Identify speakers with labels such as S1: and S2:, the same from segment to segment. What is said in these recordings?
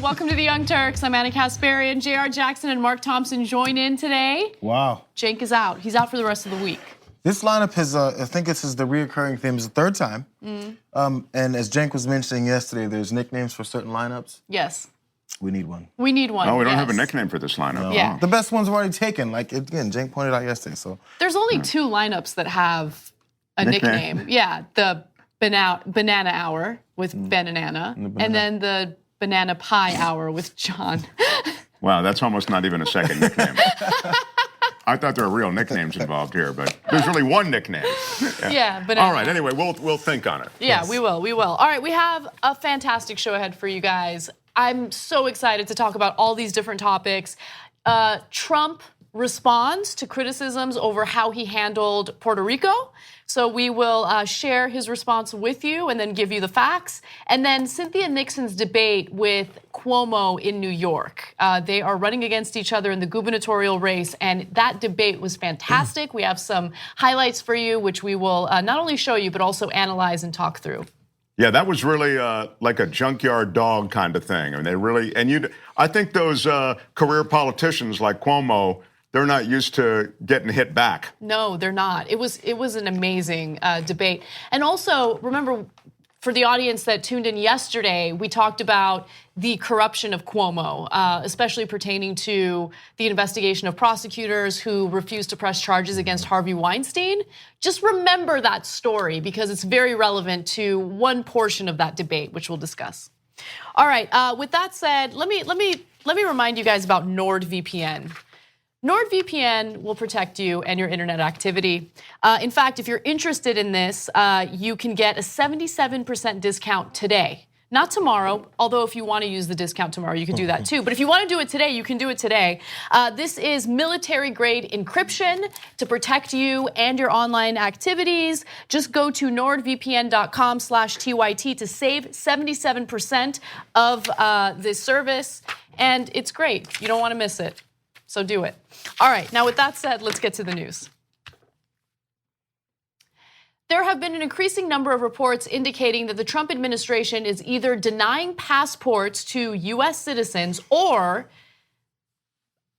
S1: welcome to the Young Turks. I'm Anna Kasparian. J.R. Jackson and Mark Thompson join in today.
S2: Wow.
S1: Cenk is out. He's out for the rest of the week.
S2: This lineup is, I think this is the reoccurring theme. It's the third time. And as Cenk was mentioning yesterday, there's nicknames for certain lineups.
S1: Yes.
S2: We need one.
S1: We need one.
S3: Oh, we don't have a nickname for this lineup.
S2: No.
S1: Yeah.
S2: The best ones were already taken. Like, again, Cenk pointed out yesterday. So
S1: there's only two lineups that have a nickname. Yeah, the Banana Hour with Ben and Anna, and then the Banana Pie Hour with John.
S3: Wow, that's almost not even a second nickname. I thought there were real nicknames involved here, but there's really one nickname.
S1: Yeah, Banana.
S3: All right, anyway, we'll think on it.
S1: Yeah, yes. We will. All right, we have a fantastic show ahead for you guys. I'm so excited to talk about all these different topics. Trump responds to criticisms over how he handled Puerto Rico. So we will share his response with you and then give you the facts. And then Cynthia Nixon's debate with Cuomo in New York. They are running against each other in the gubernatorial race, and that debate was fantastic. We have some highlights for you, which we will not only show you, but also analyze and talk through.
S3: Yeah, that was really like a junkyard dog kind of thing. I mean, I think those career politicians like Cuomo, they're not used to getting hit back.
S1: No, they're not. It was an amazing debate. And also, remember, for the audience that tuned in yesterday, we talked about the corruption of Cuomo, especially pertaining to the investigation of prosecutors who refused to press charges against Harvey Weinstein. Just remember that story because it's very relevant to one portion of that debate, which we'll discuss. All right, with that said, let me remind you guys about NordVPN. NordVPN will protect you and your internet activity. In fact, if you're interested in this, you can get a 77% discount today. Not tomorrow, although if you want to use the discount tomorrow, you can do that too. But if you want to do it today, you can do it today. This is military-grade encryption to protect you and your online activities. Just go to nordvpn.com/TYT to save 77% of this service. And it's great. You don't want to miss it. So do it. All right, now with that said, let's get to the news. There have been an increasing number of reports indicating that the Trump administration is either denying passports to US citizens or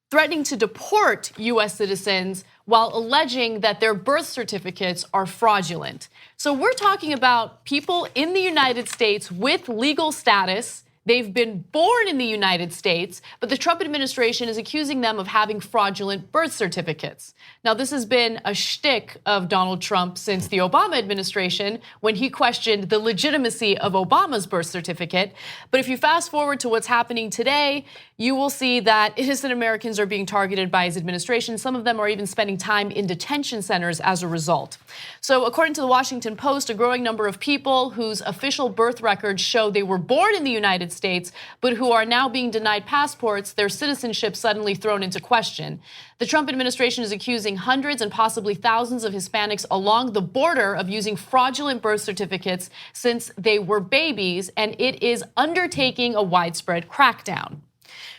S1: threatening to deport US citizens while alleging that their birth certificates are fraudulent. So we're talking about people in the United States with legal status. They've been born in the United States, but the Trump administration is accusing them of having fraudulent birth certificates. Now, this has been a shtick of Donald Trump since the Obama administration when he questioned the legitimacy of Obama's birth certificate. But if you fast forward to what's happening today, you will see that innocent Americans are being targeted by his administration. Some of them are even spending time in detention centers as a result. So according to the Washington Post, a growing number of people whose official birth records show they were born in the United States, but who are now being denied passports, their citizenship suddenly thrown into question. The Trump administration is accusing hundreds and possibly thousands of Hispanics along the border of using fraudulent birth certificates since they were babies, and it is undertaking a widespread crackdown.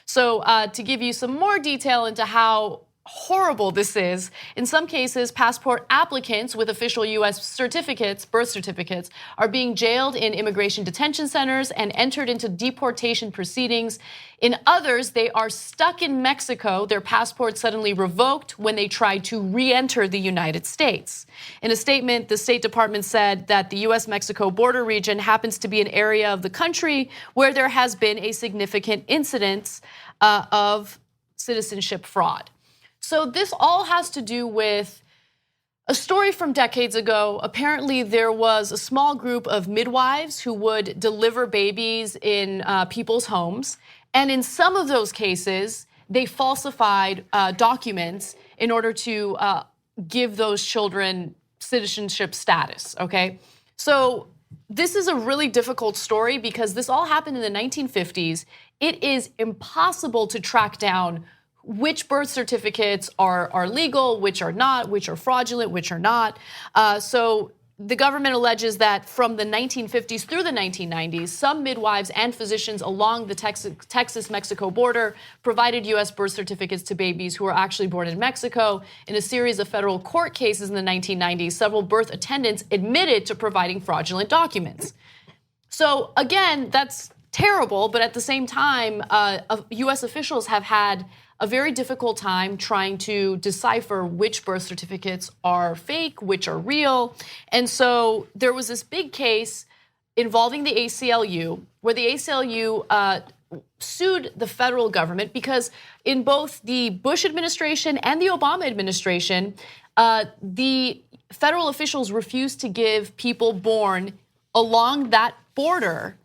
S1: So to give you some more detail into how horrible this is, in some cases, passport applicants with official US certificates, birth certificates, are being jailed in immigration detention centers and entered into deportation proceedings. In others, they are stuck in Mexico, their passports suddenly revoked when they try to re-enter the United States. In a statement, the State Department said that the US-Mexico border region happens to be an area of the country where there has been a significant incidence of citizenship fraud. So this all has to do with a story from decades ago. Apparently, there was a small group of midwives who would deliver babies in people's homes. And in some of those cases, they falsified documents in order to give those children citizenship status, okay? So this is a really difficult story because this all happened in the 1950s. It is impossible to track down which birth certificates are legal, which are not, which are fraudulent, which are not. So the government alleges that from the 1950s through the 1990s, some midwives and physicians along the Texas-Mexico border provided US birth certificates to babies who were actually born in Mexico. In a series of federal court cases in the 1990s, several birth attendants admitted to providing fraudulent documents. So again, that's terrible, but at the same time, U.S. officials have had a very difficult time trying to decipher which birth certificates are fake, which are real. And so there was this big case involving the ACLU, where the ACLU sued the federal government because in both the Bush administration and the Obama administration, the federal officials refused to give people born along that border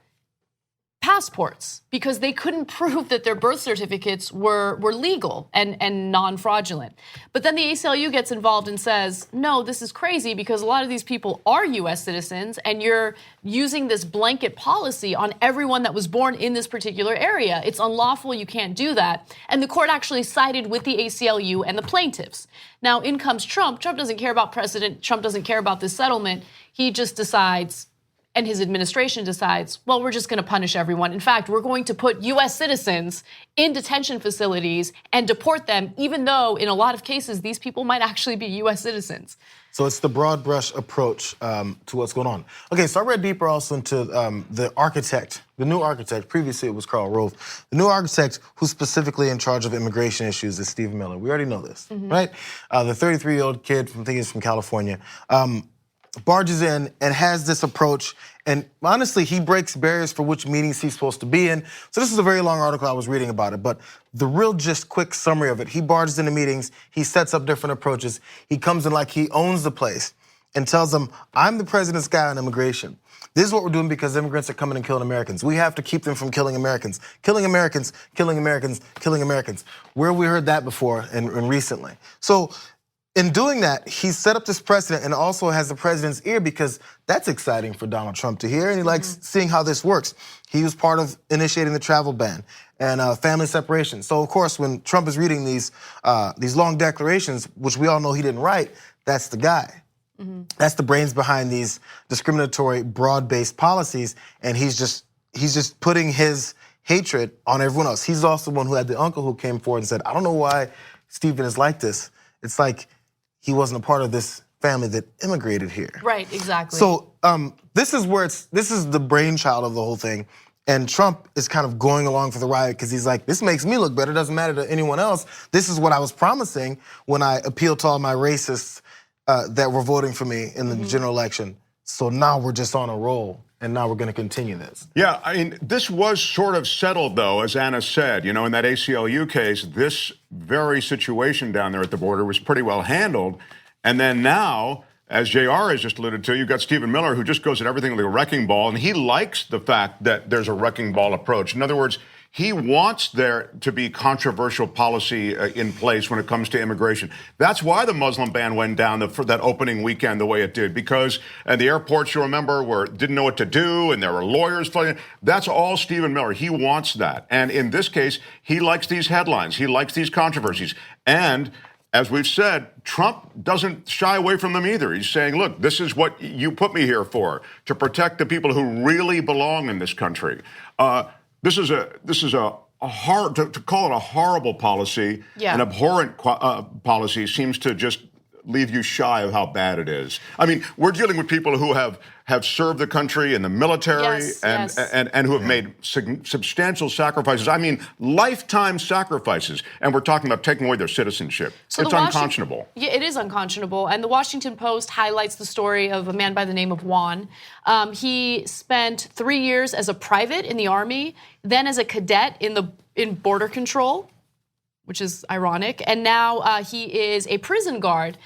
S1: passports because they couldn't prove that their birth certificates were legal and non-fraudulent. But then the ACLU gets involved and says, no, this is crazy because a lot of these people are US citizens and you're using this blanket policy on everyone that was born in this particular area. It's unlawful, you can't do that. And the court actually sided with the ACLU and the plaintiffs. Now in comes Trump. Trump doesn't care about precedent. Trump doesn't care about this settlement. He just decides, and his administration decides, well, we're just going to punish everyone. In fact, we're going to put US citizens in detention facilities and deport them, even though in a lot of cases, these people might actually be US citizens.
S2: So it's the broad brush approach to what's going on. Okay, so I read deeper also into the architect, the new architect. Previously it was Karl Rove. The new architect who's specifically in charge of immigration issues is Stephen Miller. We already know this, right? The 33-year-old kid from, I think he's from California, barges in and has this approach, and honestly, he breaks barriers for which meetings he's supposed to be in. So this is a very long article, I was reading about it, but the real just quick summary of it, he barges into meetings, he sets up different approaches, he comes in like he owns the place and tells them, I'm the president's guy on immigration. This is what we're doing because immigrants are coming and killing Americans. We have to keep them from killing Americans. Killing Americans, killing Americans, killing Americans. Where have we heard that before and recently? So in doing that, he set up this precedent and also has the president's ear because that's exciting for Donald Trump to hear, and he likes seeing how this works. He was part of initiating the travel ban and family separation. So of course, when Trump is reading these long declarations, which we all know he didn't write, that's the guy. That's the brains behind these discriminatory, broad-based policies, and he's just putting his hatred on everyone else. He's also the one who had the uncle who came forward and said, I don't know why Stephen is like this. It's like he wasn't a part of this family that immigrated here.
S1: Right, exactly.
S2: So this is the brainchild of the whole thing. And Trump is kind of going along for the ride because he's like, this makes me look better, doesn't matter to anyone else. This is what I was promising when I appealed to all my racists that were voting for me in the general election. So now we're just on a roll. And now we're going to continue this.
S3: Yeah, I mean, this was sort of settled, though, as Anna said. You know, in that ACLU case, this very situation down there at the border was pretty well handled. And then now, as JR has just alluded to, you've got Stephen Miller, who just goes at everything like a wrecking ball. And he likes the fact that there's a wrecking ball approach. In other words, he wants there to be controversial policy in place when it comes to immigration. That's why the Muslim ban went down for that opening weekend the way it did, because at the airports, you remember, didn't know what to do, and there were lawyers flooding. That's all Stephen Miller. He wants that. And in this case, he likes these headlines. He likes these controversies. And as we've said, Trump doesn't shy away from them either. He's saying, look, this is what you put me here for, to protect the people who really belong in this country. This is a hard to call it a horrible policy. Yeah. An abhorrent policy seems to just leave you shy of how bad it is. I mean, we're dealing with people who have served the country in the military and who have made substantial sacrifices. I mean, lifetime sacrifices. And we're talking about taking away their citizenship. So it's unconscionable.
S1: Yeah, it is unconscionable. And the Washington Post highlights the story of a man by the name of Juan. He spent 3 years as a private in the Army, then as a cadet in border control, which is ironic. And now he is a prison guard.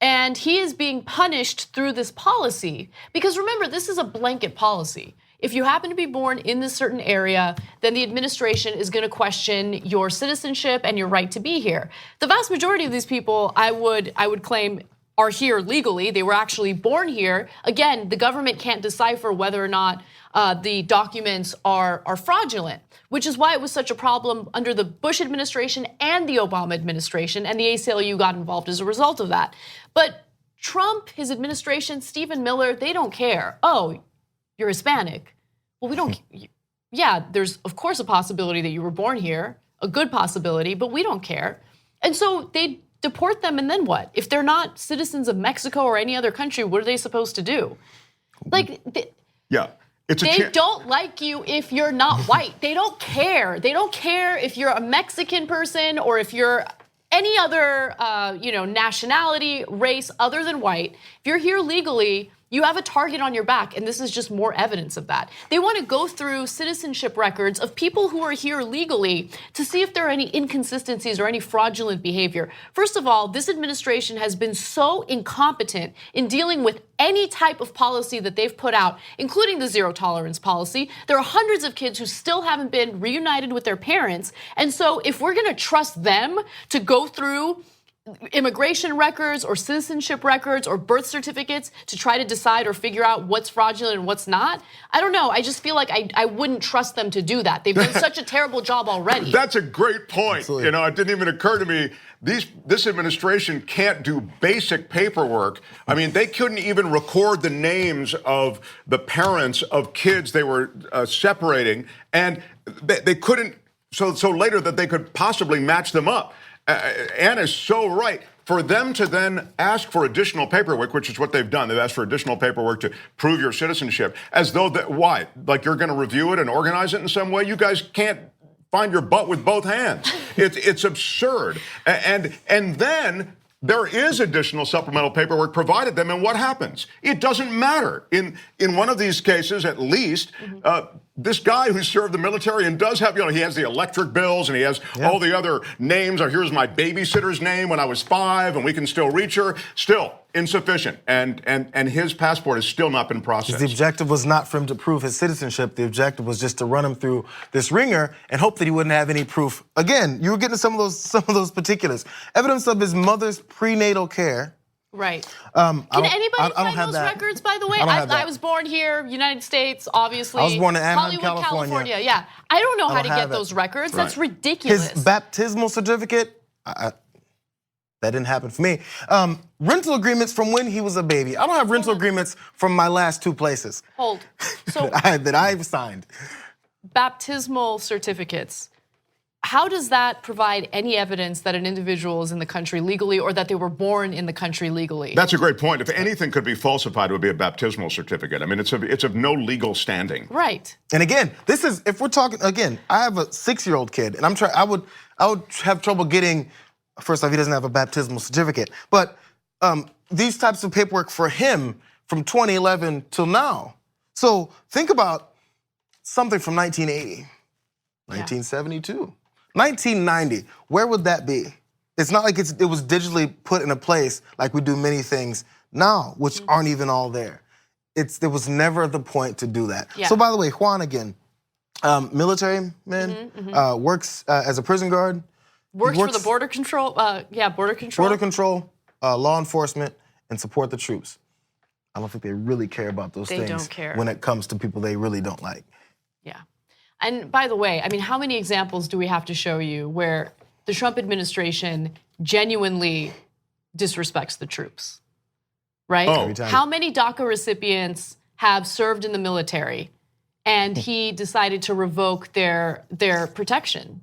S1: And he is being punished through this policy. Because remember, this is a blanket policy. If you happen to be born in this certain area, then the administration is going to question your citizenship and your right to be here. The vast majority of these people, I would claim, are here legally. They were actually born here. Again, the government can't decipher whether or not the documents are fraudulent, which is why it was such a problem under the Bush administration and the Obama administration, and the ACLU got involved as a result of that. But Trump, his administration, Stephen Miller, they don't care. Oh, you're Hispanic. Well, we don't. Yeah, there's of course a possibility that you were born here, a good possibility, but we don't care. And so they deport them, and then what? If they're not citizens of Mexico or any other country, what are they supposed to do?
S3: Yeah.
S1: They don't like you if you're not white. They don't care. They don't care if you're a Mexican person or if you're any other nationality, race other than white. If you're here legally, you have a target on your back, and this is just more evidence of that. They want to go through citizenship records of people who are here legally to see if there are any inconsistencies or any fraudulent behavior. First of all, this administration has been so incompetent in dealing with any type of policy that they've put out, including the zero tolerance policy. There are hundreds of kids who still haven't been reunited with their parents. And so if we're going to trust them to go through immigration records or citizenship records or birth certificates to try to decide or figure out what's fraudulent and what's not, I don't know. I just feel like I wouldn't trust them to do that. They've done such a terrible job already.
S3: That's a great point. Absolutely. It didn't even occur to me. This administration can't do basic paperwork. I mean, they couldn't even record the names of the parents of kids they were separating, and they couldn't, so later that they could possibly match them up. Anna's so right. For them to then ask for additional paperwork, which is what they've done, they've asked for additional paperwork to prove your citizenship, as though why? Like you're going to review it and organize it in some way? You guys can't find your butt with both hands. It's absurd. And then there is additional supplemental paperwork provided them, and what happens? It doesn't matter. In one of these cases, at least, this guy who served the military and does have, he has the electric bills and he has all the other names. Or here's my babysitter's name when I was 5, and we can still reach her. Still insufficient, and his passport has still not been processed.
S2: The objective was not for him to prove his citizenship. The objective was just to run him through this ringer and hope that he wouldn't have any proof. Again, you were getting some of those particulars. Evidence of his mother's prenatal care.
S1: Right. Can anybody find those records, by the way? I was born here, United States, obviously.
S2: I was born in Anaheim,
S1: Hollywood, California. Yeah. I don't know how to get those records. Right. That's ridiculous.
S2: His baptismal certificate, that didn't happen for me. Rental agreements from when he was a baby. I don't have rental agreements from my last 2 places.
S1: Hold. So
S2: that I've signed.
S1: Baptismal certificates. How does that provide any evidence that an individual is in the country legally or that they were born in the country legally?
S3: That's a great point. If anything could be falsified, it would be a baptismal certificate. I mean, it's of no legal standing.
S1: Right.
S2: And again, if we're talking, again, I have a 6-year-old kid, and I would have trouble getting, first off, he doesn't have a baptismal certificate, but these types of paperwork for him from 2011 till now. So think about something from 1980, 1972. 1990, where would that be? It's not like it was digitally put in a place like we do many things now, which aren't even all there. There was never the point to do that. Yeah. So by the way, Juan again, military man, works as a prison guard.
S1: Works for the border control, border control.
S2: Border control, law enforcement, and support the troops. I don't think they really care about those things. They don't care when it comes to people they really don't like.
S1: Yeah. And by the way, I mean, how many examples do we have to show you where the Trump administration genuinely disrespects the troops, right?
S3: Oh.
S1: How many DACA recipients have served in the military and he decided to revoke their protection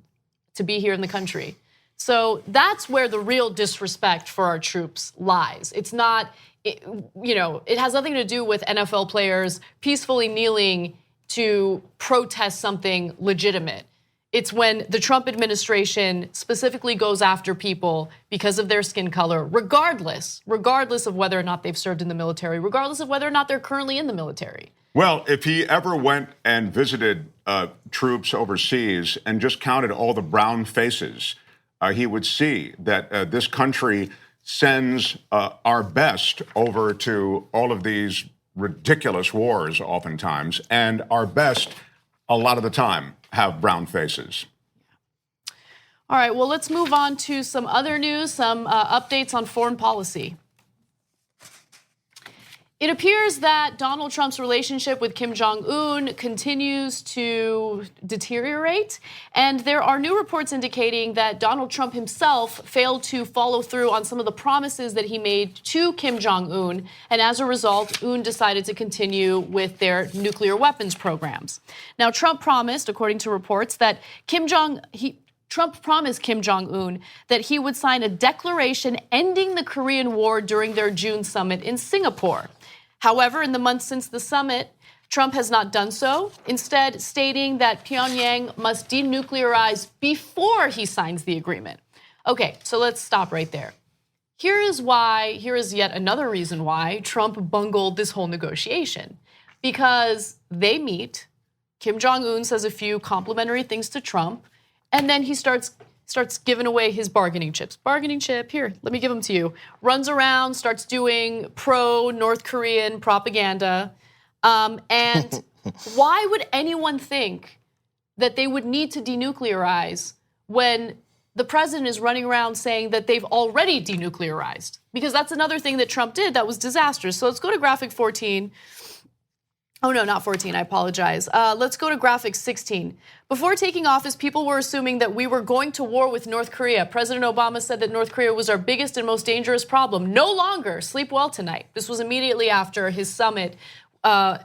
S1: to be here in the country? So that's where the real disrespect for our troops lies. It's not, it has nothing to do with NFL players peacefully kneeling to protest something legitimate. It's when the Trump administration specifically goes after people because of their skin color, regardless of whether or not they've served in the military, regardless of whether or not they're currently in the military.
S3: Well, if he ever went and visited troops overseas and just counted all the brown faces, he would see that this country sends our best over to all of these ridiculous wars oftentimes, and our best, a lot of the time, have brown faces.
S1: All right, well, let's move on to some other news, some updates on foreign policy. It appears that Donald Trump's relationship with Kim Jong-un continues to deteriorate, and there are new reports indicating that Donald Trump himself failed to follow through on some of the promises that he made to Kim Jong-un, and as a result, Un decided to continue with their nuclear weapons programs. Now, Trump promised, according to reports, that Trump promised Kim Jong-un that he would sign a declaration ending the Korean War during their June summit in Singapore. However, in the months since the summit, Trump has not done so, instead stating that Pyongyang must denuclearize before he signs the agreement. Okay, so let's stop right there. Here is yet another reason why Trump bungled this whole negotiation. Because they meet, Kim Jong-un says a few complimentary things to Trump, and then he starts giving away his bargaining chips. Bargaining chip, here, let me give them to you. Runs around, starts doing pro-North Korean propaganda. And why would anyone think that they would need to denuclearize when the president is running around saying that they've already denuclearized? Because that's another thing that Trump did that was disastrous. So let's go to graphic 14. Oh, no, not 14, I apologize. Let's go to graphic 16. Before taking office, people were assuming that we were going to war with North Korea. President Obama said that North Korea was our biggest and most dangerous problem. No longer. Sleep well tonight. This was immediately after his summit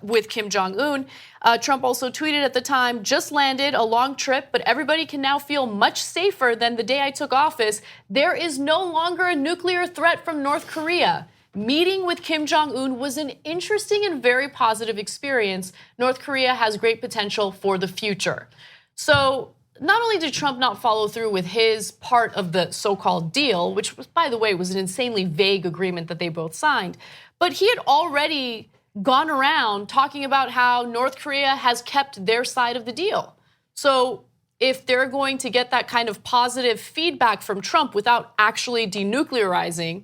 S1: with Kim Jong-un. Trump also tweeted at the time, just landed a long trip, but everybody can now feel much safer than the day I took office. There is no longer a nuclear threat from North Korea. Meeting with Kim Jong-un was an interesting and very positive experience. North Korea has great potential for the future. So not only did Trump not follow through with his part of the so-called deal, which was, by the way, was an insanely vague agreement that they both signed, but he had already gone around talking about how North Korea has kept their side of the deal. So if they're going to get that kind of positive feedback from Trump without actually denuclearizing,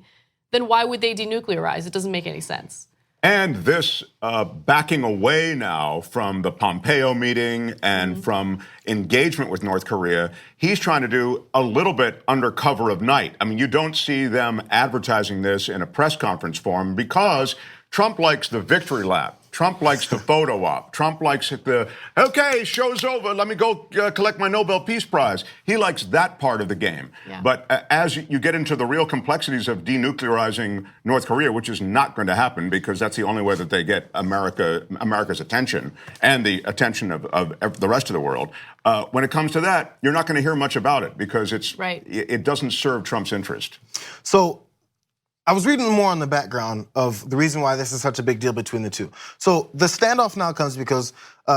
S1: then why would they denuclearize? It doesn't make any sense.
S3: And this backing away now from the Pompeo meeting and from engagement with North Korea, he's trying to do a little bit under cover of night. I mean, you don't see them advertising this in a press conference forum because Trump likes the victory lap. Trump likes the photo op. Trump likes okay, show's over. Let me go collect my Nobel Peace Prize. He likes that part of the game. Yeah. But as you get into the real complexities of denuclearizing North Korea, which is not going to happen because that's the only way that they get America's attention and the attention of the rest of the world. When it comes to that, you're not going to hear much about it because it doesn't serve Trump's interest.
S2: So I was reading more on the background of the reason why this is such a big deal between the two. So the standoff now comes because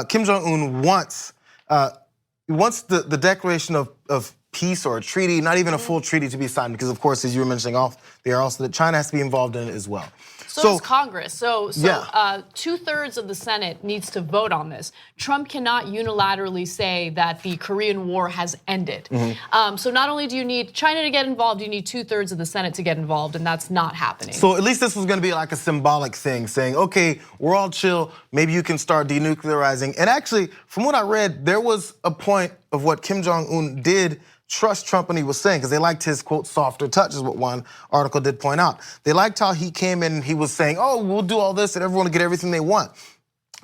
S2: Kim Jong-un wants the declaration of peace or a treaty, not even a full treaty to be signed, because of course, as you were mentioning off, they are also that China has to be involved in it as well.
S1: So does Congress. So 2/3 of the Senate needs to vote on this. Trump cannot unilaterally say that the Korean War has ended. So not only do you need China to get involved, you need 2/3 of the Senate to get involved, and that's not happening.
S2: So at least this was going to be like a symbolic thing, saying, okay, we're all chill, maybe you can start denuclearizing. And actually, from what I read, there was a point of what Kim Jong-un did trust Trump when he was saying, because they liked his, quote, softer touch, is what one article did point out. They liked how he came in and he was saying, oh, we'll do all this and everyone will get everything they want.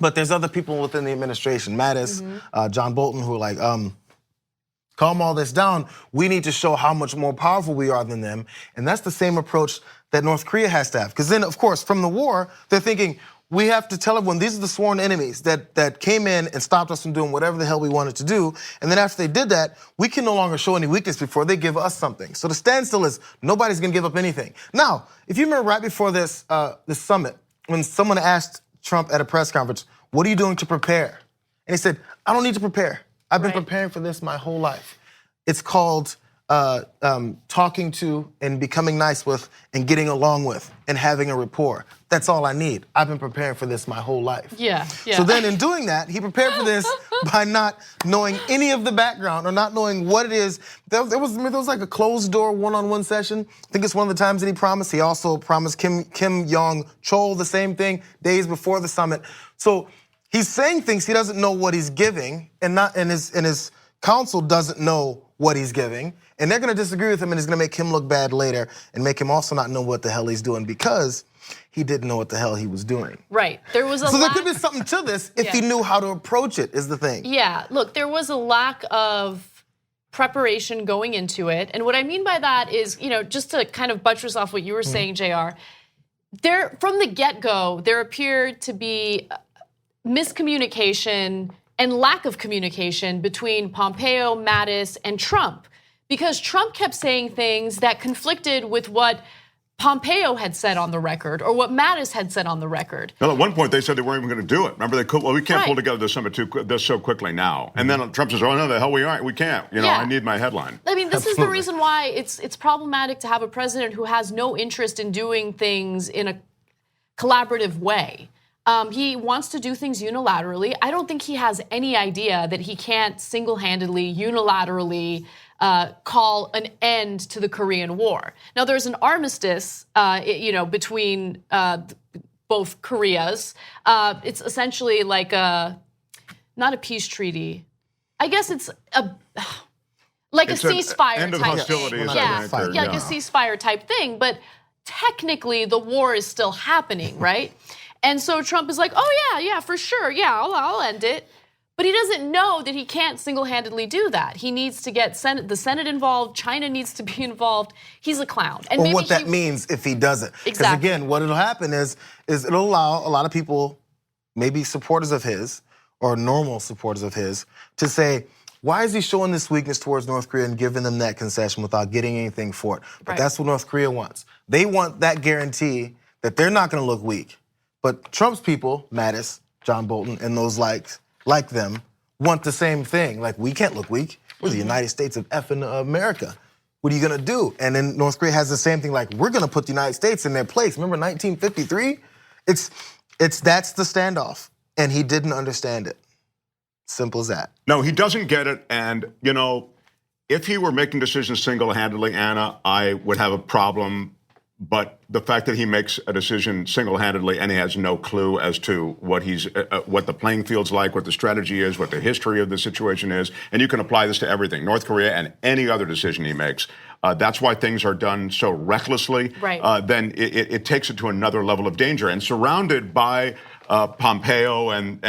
S2: But there's other people within the administration, Mattis, John Bolton, who are like, calm all this down. We need to show how much more powerful we are than them. And that's the same approach that North Korea has to have. Because then, of course, from the war, they're thinking, we have to tell everyone these are the sworn enemies that came in and stopped us from doing whatever the hell we wanted to do. And then after they did that, we can no longer show any weakness before they give us something. So the standstill is nobody's gonna give up anything. Now, if you remember right before this summit, when someone asked Trump at a press conference, what are you doing to prepare? And he said, I don't need to prepare. I've been preparing for this my whole life. It's called talking to and becoming nice with and getting along with and having a rapport. That's all I need. I've been preparing for this my whole life.
S1: Yeah.
S2: So then in doing that, he prepared for this by not knowing any of the background or not knowing what it is. There was like a closed door one-on-one session. I think it's one of the times that he promised. He also promised Kim Jong-chol the same thing days before the summit. So he's saying things he doesn't know what he's giving, and his council doesn't know what he's giving, and they're gonna disagree with him, and it's gonna make him look bad later and make him also not know what the hell he's doing because he didn't know what the hell he was doing.
S1: Right. There was
S2: so there could be something to this if he knew how to approach it, is the thing.
S1: Yeah, look, there was a lack of preparation going into it. And what I mean by that is, just to kind of buttress off what you were saying, JR, from the get-go, there appeared to be miscommunication and lack of communication between Pompeo, Mattis, and Trump. Because Trump kept saying things that conflicted with what Pompeo had said on the record, or what Mattis had said on the record.
S3: Well, at one point they said they weren't even going to do it. Remember, we can't pull
S1: Right.
S3: together this summit this so quickly now. And then Trump says, "Oh no, the hell we aren't. We can't. You know,
S1: Yeah.
S3: I need my headline."
S1: I mean, this is the reason why it's problematic to have a president who has no interest in doing things in a collaborative way. He wants to do things unilaterally. I don't think he has any idea that he can't single-handedly, unilaterally call an end to the Korean War. Now, there's an armistice, between both Koreas. It's essentially like not a peace treaty. I guess it's like a ceasefire
S3: end of
S1: type
S3: hostilities,
S1: thing.
S3: I think,
S1: Like a ceasefire type thing. But technically, the war is still happening, right? And so Trump is like, oh yeah, for sure, yeah, I'll end it. But he doesn't know that he can't single-handedly do that. He needs to get the Senate involved. China needs to be involved. He's a clown. And
S2: Or
S1: maybe
S2: what that means if he doesn't. Because
S1: Exactly.
S2: again, what it'll happen is it'll allow a lot of people, maybe supporters of his or normal supporters of his, to say, why is he showing this weakness towards North Korea and giving them that concession without getting anything for it? But
S1: Right.
S2: that's what North Korea wants. They want that guarantee that they're not going to look weak. But Trump's people, Mattis, John Bolton, and those like them, want the same thing. Like, we can't look weak. We're the United States of effing America. What are you gonna do? And then North Korea has the same thing, like, we're gonna put the United States in their place. Remember 1953? That's the standoff. And he didn't understand it. Simple as that.
S3: No, he doesn't get it. And, if he were making decisions single-handedly, Anna, I would have a problem. But the fact that he makes a decision single-handedly and he has no clue as to what the playing field's like, what the strategy is, what the history of the situation is, and you can apply this to everything, North Korea and any other decision he makes. That's why things are done so recklessly.
S1: Right.
S3: Then it takes it to another level of danger. And surrounded by Pompeo and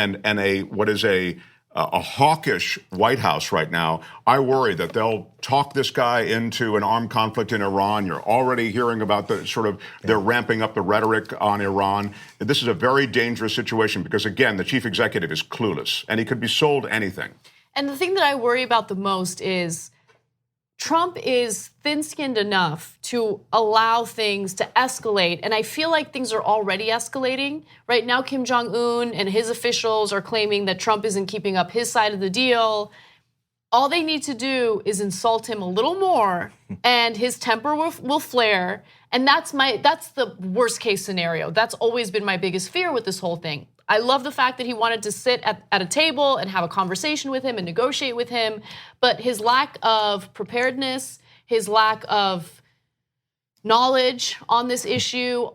S3: a hawkish White House right now, I worry that they'll talk this guy into an armed conflict in Iran. You're already hearing about they're ramping up the rhetoric on Iran. This is a very dangerous situation because, again, the chief executive is clueless and he could be sold anything.
S1: And the thing that I worry about the most is Trump is thin-skinned enough to allow things to escalate, and I feel like things are already escalating. Right now, Kim Jong-un and his officials are claiming that Trump isn't keeping up his side of the deal. All they need to do is insult him a little more, and his temper will flare, and that's the worst-case scenario. That's always been my biggest fear with this whole thing. I love the fact that he wanted to sit at a table and have a conversation with him and negotiate with him, but his lack of preparedness, his lack of knowledge on this issue,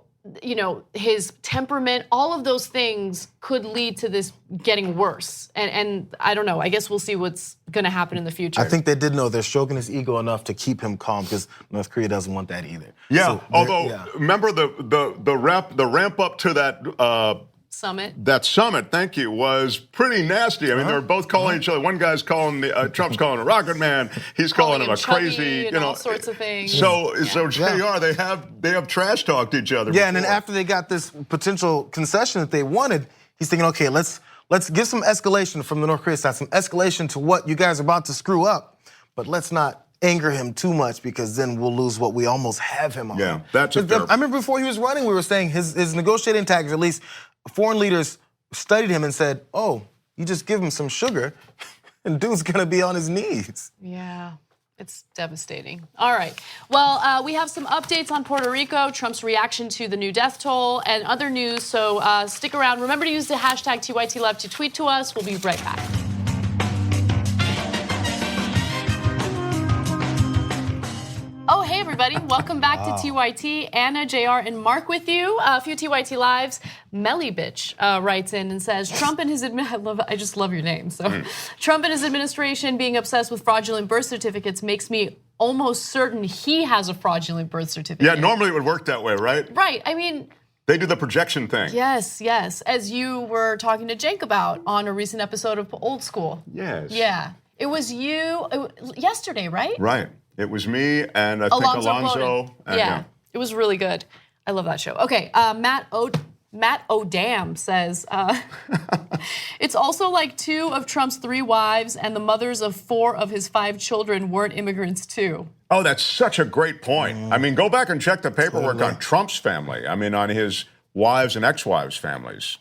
S1: his temperament, all of those things could lead to this getting worse. And I don't know, I guess we'll see what's gonna happen in the future.
S2: I think they did know they're stroking his ego enough to keep him calm because North Korea doesn't want that either.
S3: Yeah,
S2: So
S3: although, remember the ramp up to that
S1: Summit.
S3: That summit, thank you, was pretty nasty. I mean, they were both calling each other. One guy's calling Trump's calling a rocket man. He's calling him a crazy,
S1: and all sorts of things.
S3: So JR, they have trash talked each other.
S2: Yeah, and then after they got this potential concession that they wanted, he's thinking, okay, let's give some escalation from the North Korea side, some escalation to what you guys are about to screw up, but let's not anger him too much because then we'll lose what we almost have him on.
S3: Yeah, that's a
S2: I remember before he was running, we were saying his negotiating tactics, at least foreign leaders studied him and said, oh, you just give him some sugar and dude's gonna be on his knees.
S1: Yeah, it's devastating. All right, well, we have some updates on Puerto Rico, Trump's reaction to the new death toll, and other news, so stick around. Remember to use the hashtag TYTLove to tweet to us. We'll be right back. Oh, hey, everybody. Welcome back to TYT. Anna, JR, and Mark with you. A few TYT Lives. Melly Bitch writes in and says, Trump and his I just love your name. So, Trump and his administration being obsessed with fraudulent birth certificates makes me almost certain he has a fraudulent birth certificate.
S3: Yeah, normally it would work that way, right?
S1: Right. I mean,
S3: they do the projection thing.
S1: yes. As you were talking to Jake about on a recent episode of Old School.
S3: Yes.
S1: Yeah. It was you yesterday, right?
S3: Right. It was me and I think Alonzo.
S1: Yeah, it was really good. I love that show. Okay, Matt O'Dam says, it's It's also like 2 of Trump's 3 wives and the mothers of 4 of his 5 children weren't immigrants too.
S3: Oh, that's such a great point. I mean, go back and check the paperwork on Trump's family. I mean, on his wives and ex-wives' families.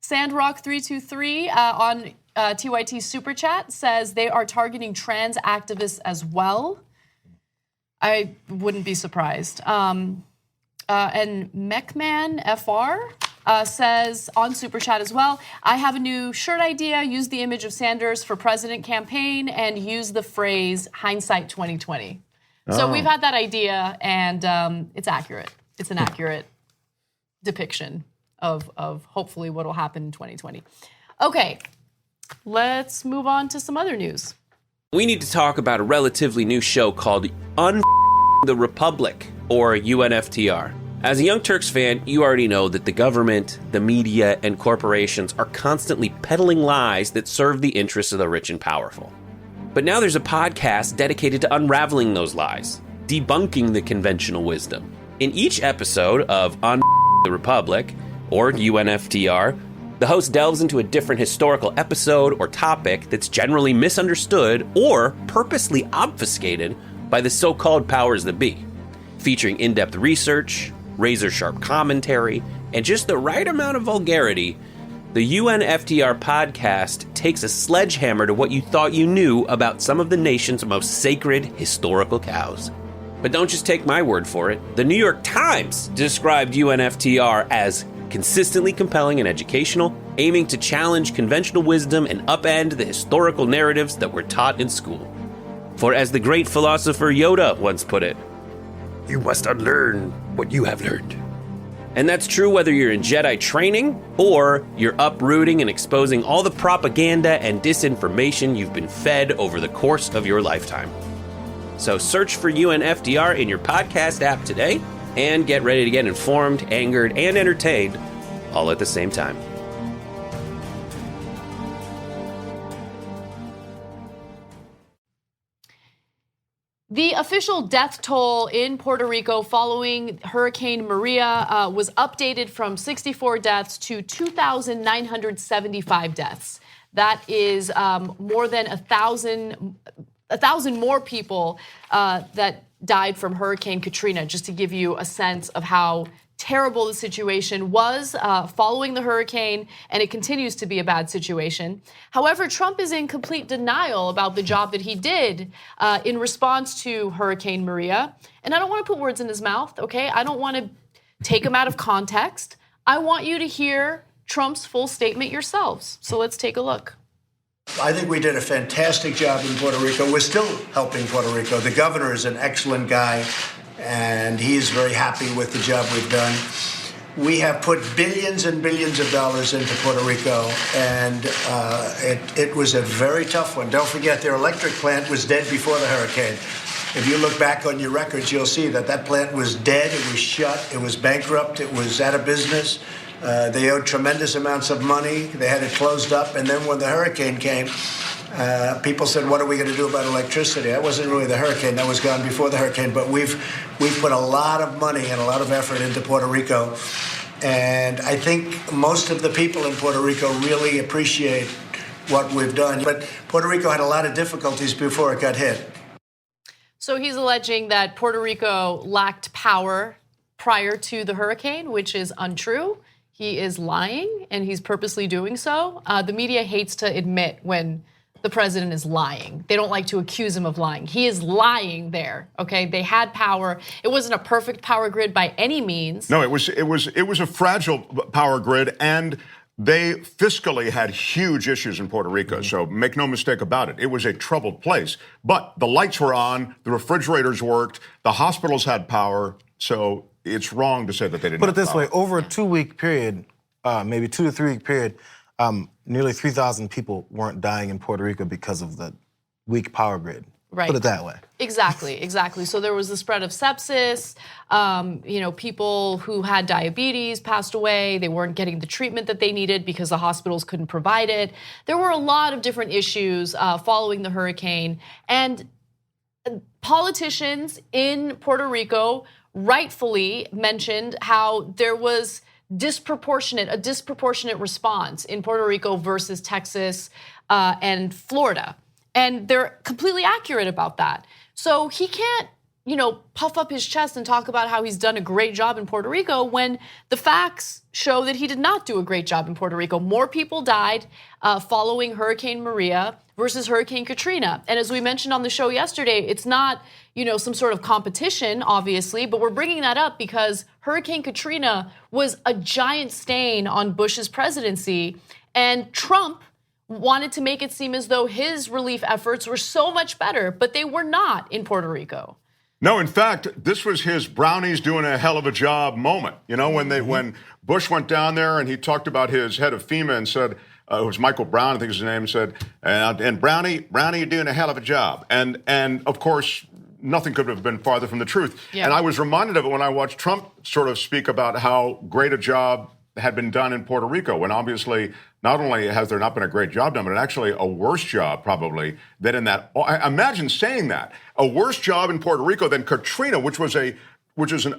S1: Sandrock323 on TYT Super Chat says they are targeting trans activists as well. I wouldn't be surprised. And Mechman FR says on Super Chat as well, I have a new shirt idea. Use the image of Sanders for president campaign and use the phrase hindsight 2020. So we've had that idea, and it's accurate. It's an accurate depiction of hopefully what will happen in 2020. Okay, let's move on to some other news.
S4: We need to talk about a relatively new show called the Republic, or UNFTR. As a Young Turks fan, you already know that the government, the media, and corporations are constantly peddling lies that serve the interests of the rich and powerful. But now there's a podcast dedicated to unraveling those lies, debunking the conventional wisdom. In each episode of the Republic, or UNFTR, the host delves into a different historical episode or topic that's generally misunderstood or purposely obfuscated by the so-called powers that be, featuring in-depth research, razor-sharp commentary, and just the right amount of vulgarity. The UNFTR podcast takes a sledgehammer to what you thought you knew about some of the nation's most sacred historical cows. But don't just take my word for it. The New York Times described UNFTR as consistently compelling and educational, aiming to challenge conventional wisdom and upend the historical narratives that were taught in school. For as the great philosopher Yoda once put it, you must unlearn what you have learned. And that's true whether you're in Jedi training or you're uprooting and exposing all the propaganda and disinformation you've been fed over the course of your lifetime. So search for UNFTR in your podcast app today and get ready to get informed, angered, and entertained all at the same time.
S1: The official death toll in Puerto Rico following Hurricane Maria was updated from 64 deaths to 2,975 deaths. That is more than 1,000 more people that died from Hurricane Katrina, just to give you a sense of how terrible the situation was following the hurricane, and it continues to be a bad situation. However, Trump is in complete denial about the job that he did in response to Hurricane Maria. And I don't want to put words in his mouth, okay? I don't want to take him out of context. I want you to hear Trump's full statement yourselves. So let's take a look.
S5: I think we did a fantastic job in Puerto Rico. We're still helping Puerto Rico. The governor is an excellent guy, and he is very happy with the job we've done. We have put billions and billions of dollars into Puerto Rico, and it was a very tough one. Don't forget, their electric plant was dead before the hurricane. If you look back on your records, you'll see that that plant was dead, it was shut, it was bankrupt, it was out of business. They owed tremendous amounts of money. They had it closed up, and then when the hurricane came, people said, what are we going to do about electricity? That wasn't really the hurricane. That was gone before the hurricane. But we've put a lot of money and a lot of effort into Puerto Rico. And I think most of the people in Puerto Rico really appreciate what we've done. But Puerto Rico had a lot of difficulties before it got hit.
S1: So he's alleging that Puerto Rico lacked power prior to the hurricane, which is untrue. He is lying, and he's purposely doing so. The media hates to admit when the president is lying. They don't like to accuse him of lying. He is lying there, okay? They had power. It wasn't a perfect power grid by any means.
S3: No, it was a fragile power grid, and they fiscally had huge issues in Puerto Rico. So make no mistake about it. It was a troubled place. But the lights were on, the refrigerators worked, the hospitals had power. So it's wrong to say that they didn't.
S2: Put it
S3: have
S2: this
S3: power.
S2: way: over a 2-week period, maybe 2 to 3 week period, nearly 3,000 people weren't dying in Puerto Rico because of the weak power grid.
S1: Right.
S2: Put it that way.
S1: Exactly. So there was the spread of sepsis. People who had diabetes passed away. They weren't getting the treatment that they needed because the hospitals couldn't provide it. There were a lot of different issues following the hurricane, and politicians in Puerto Rico rightfully mentioned how there was a disproportionate response in Puerto Rico versus Texas and Florida. And they're completely accurate about that. So he can't, puff up his chest and talk about how he's done a great job in Puerto Rico when the facts show that he did not do a great job in Puerto Rico. More people died following Hurricane Maria versus Hurricane Katrina. And as we mentioned on the show yesterday, it's not, some sort of competition, obviously, but we're bringing that up because Hurricane Katrina was a giant stain on Bush's presidency, and Trump wanted to make it seem as though his relief efforts were so much better, but they were not in Puerto Rico.
S3: No, in fact, this was his brownies doing a hell of a job moment. When Bush went down there and he talked about his head of FEMA and said, it was Michael Brown, I think is his name, said, and Brownie, you're doing a hell of a job. And of course, nothing could have been farther from the truth. Yeah. And I was reminded of it when I watched Trump sort of speak about how great a job had been done in Puerto Rico, when obviously not only has there not been a great job done, but actually a worse job probably than in that. Imagine saying that, a worse job in Puerto Rico than Katrina, which was an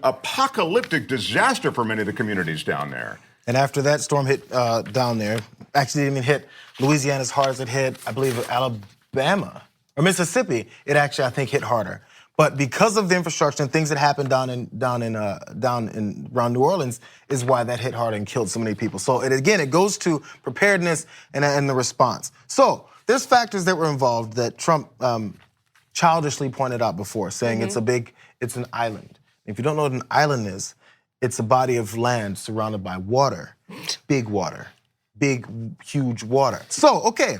S3: apocalyptic disaster for many of the communities down there.
S2: And after that storm hit down there, actually didn't even hit Louisiana as hard as it hit, I believe, Alabama or Mississippi. It actually, I think, hit harder. But because of the infrastructure and things that happened down in around New Orleans is why that hit hard and killed so many people. So it goes to preparedness and the response. So there's factors that were involved that Trump childishly pointed out before, saying it's an island. If you don't know what an island is, it's a body of land surrounded by water, big, huge water. So, okay.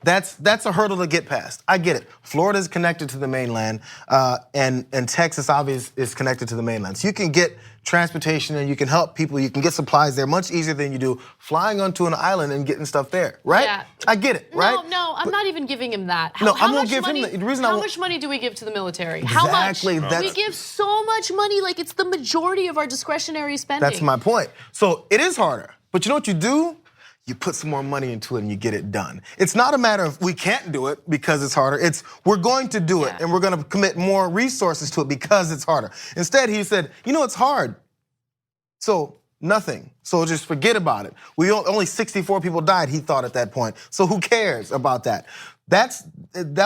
S2: That's a hurdle to get past. I get it. Florida is connected to the mainland, and Texas obviously is connected to the mainland. So you can get transportation and you can help people. You can get supplies there much easier than you do flying onto an island and getting stuff there, right?
S1: Yeah.
S2: I get it, right?
S1: No, I'm not even giving him that.
S2: I'm gonna give him the reason.
S1: How much money do we give to the military?
S2: Exactly,
S1: How much? We give so much money, like it's the majority of our discretionary spending.
S2: That's my point. So it is harder, but you know what you do? You put some more money into it and you get it done. It's not a matter of we can't do it because it's harder. It's we're going to do it and we're going to commit more resources to it because it's harder. Instead, he said, it's hard. So nothing. So just forget about it. Only 64 people died, he thought at that point. So who cares about that? That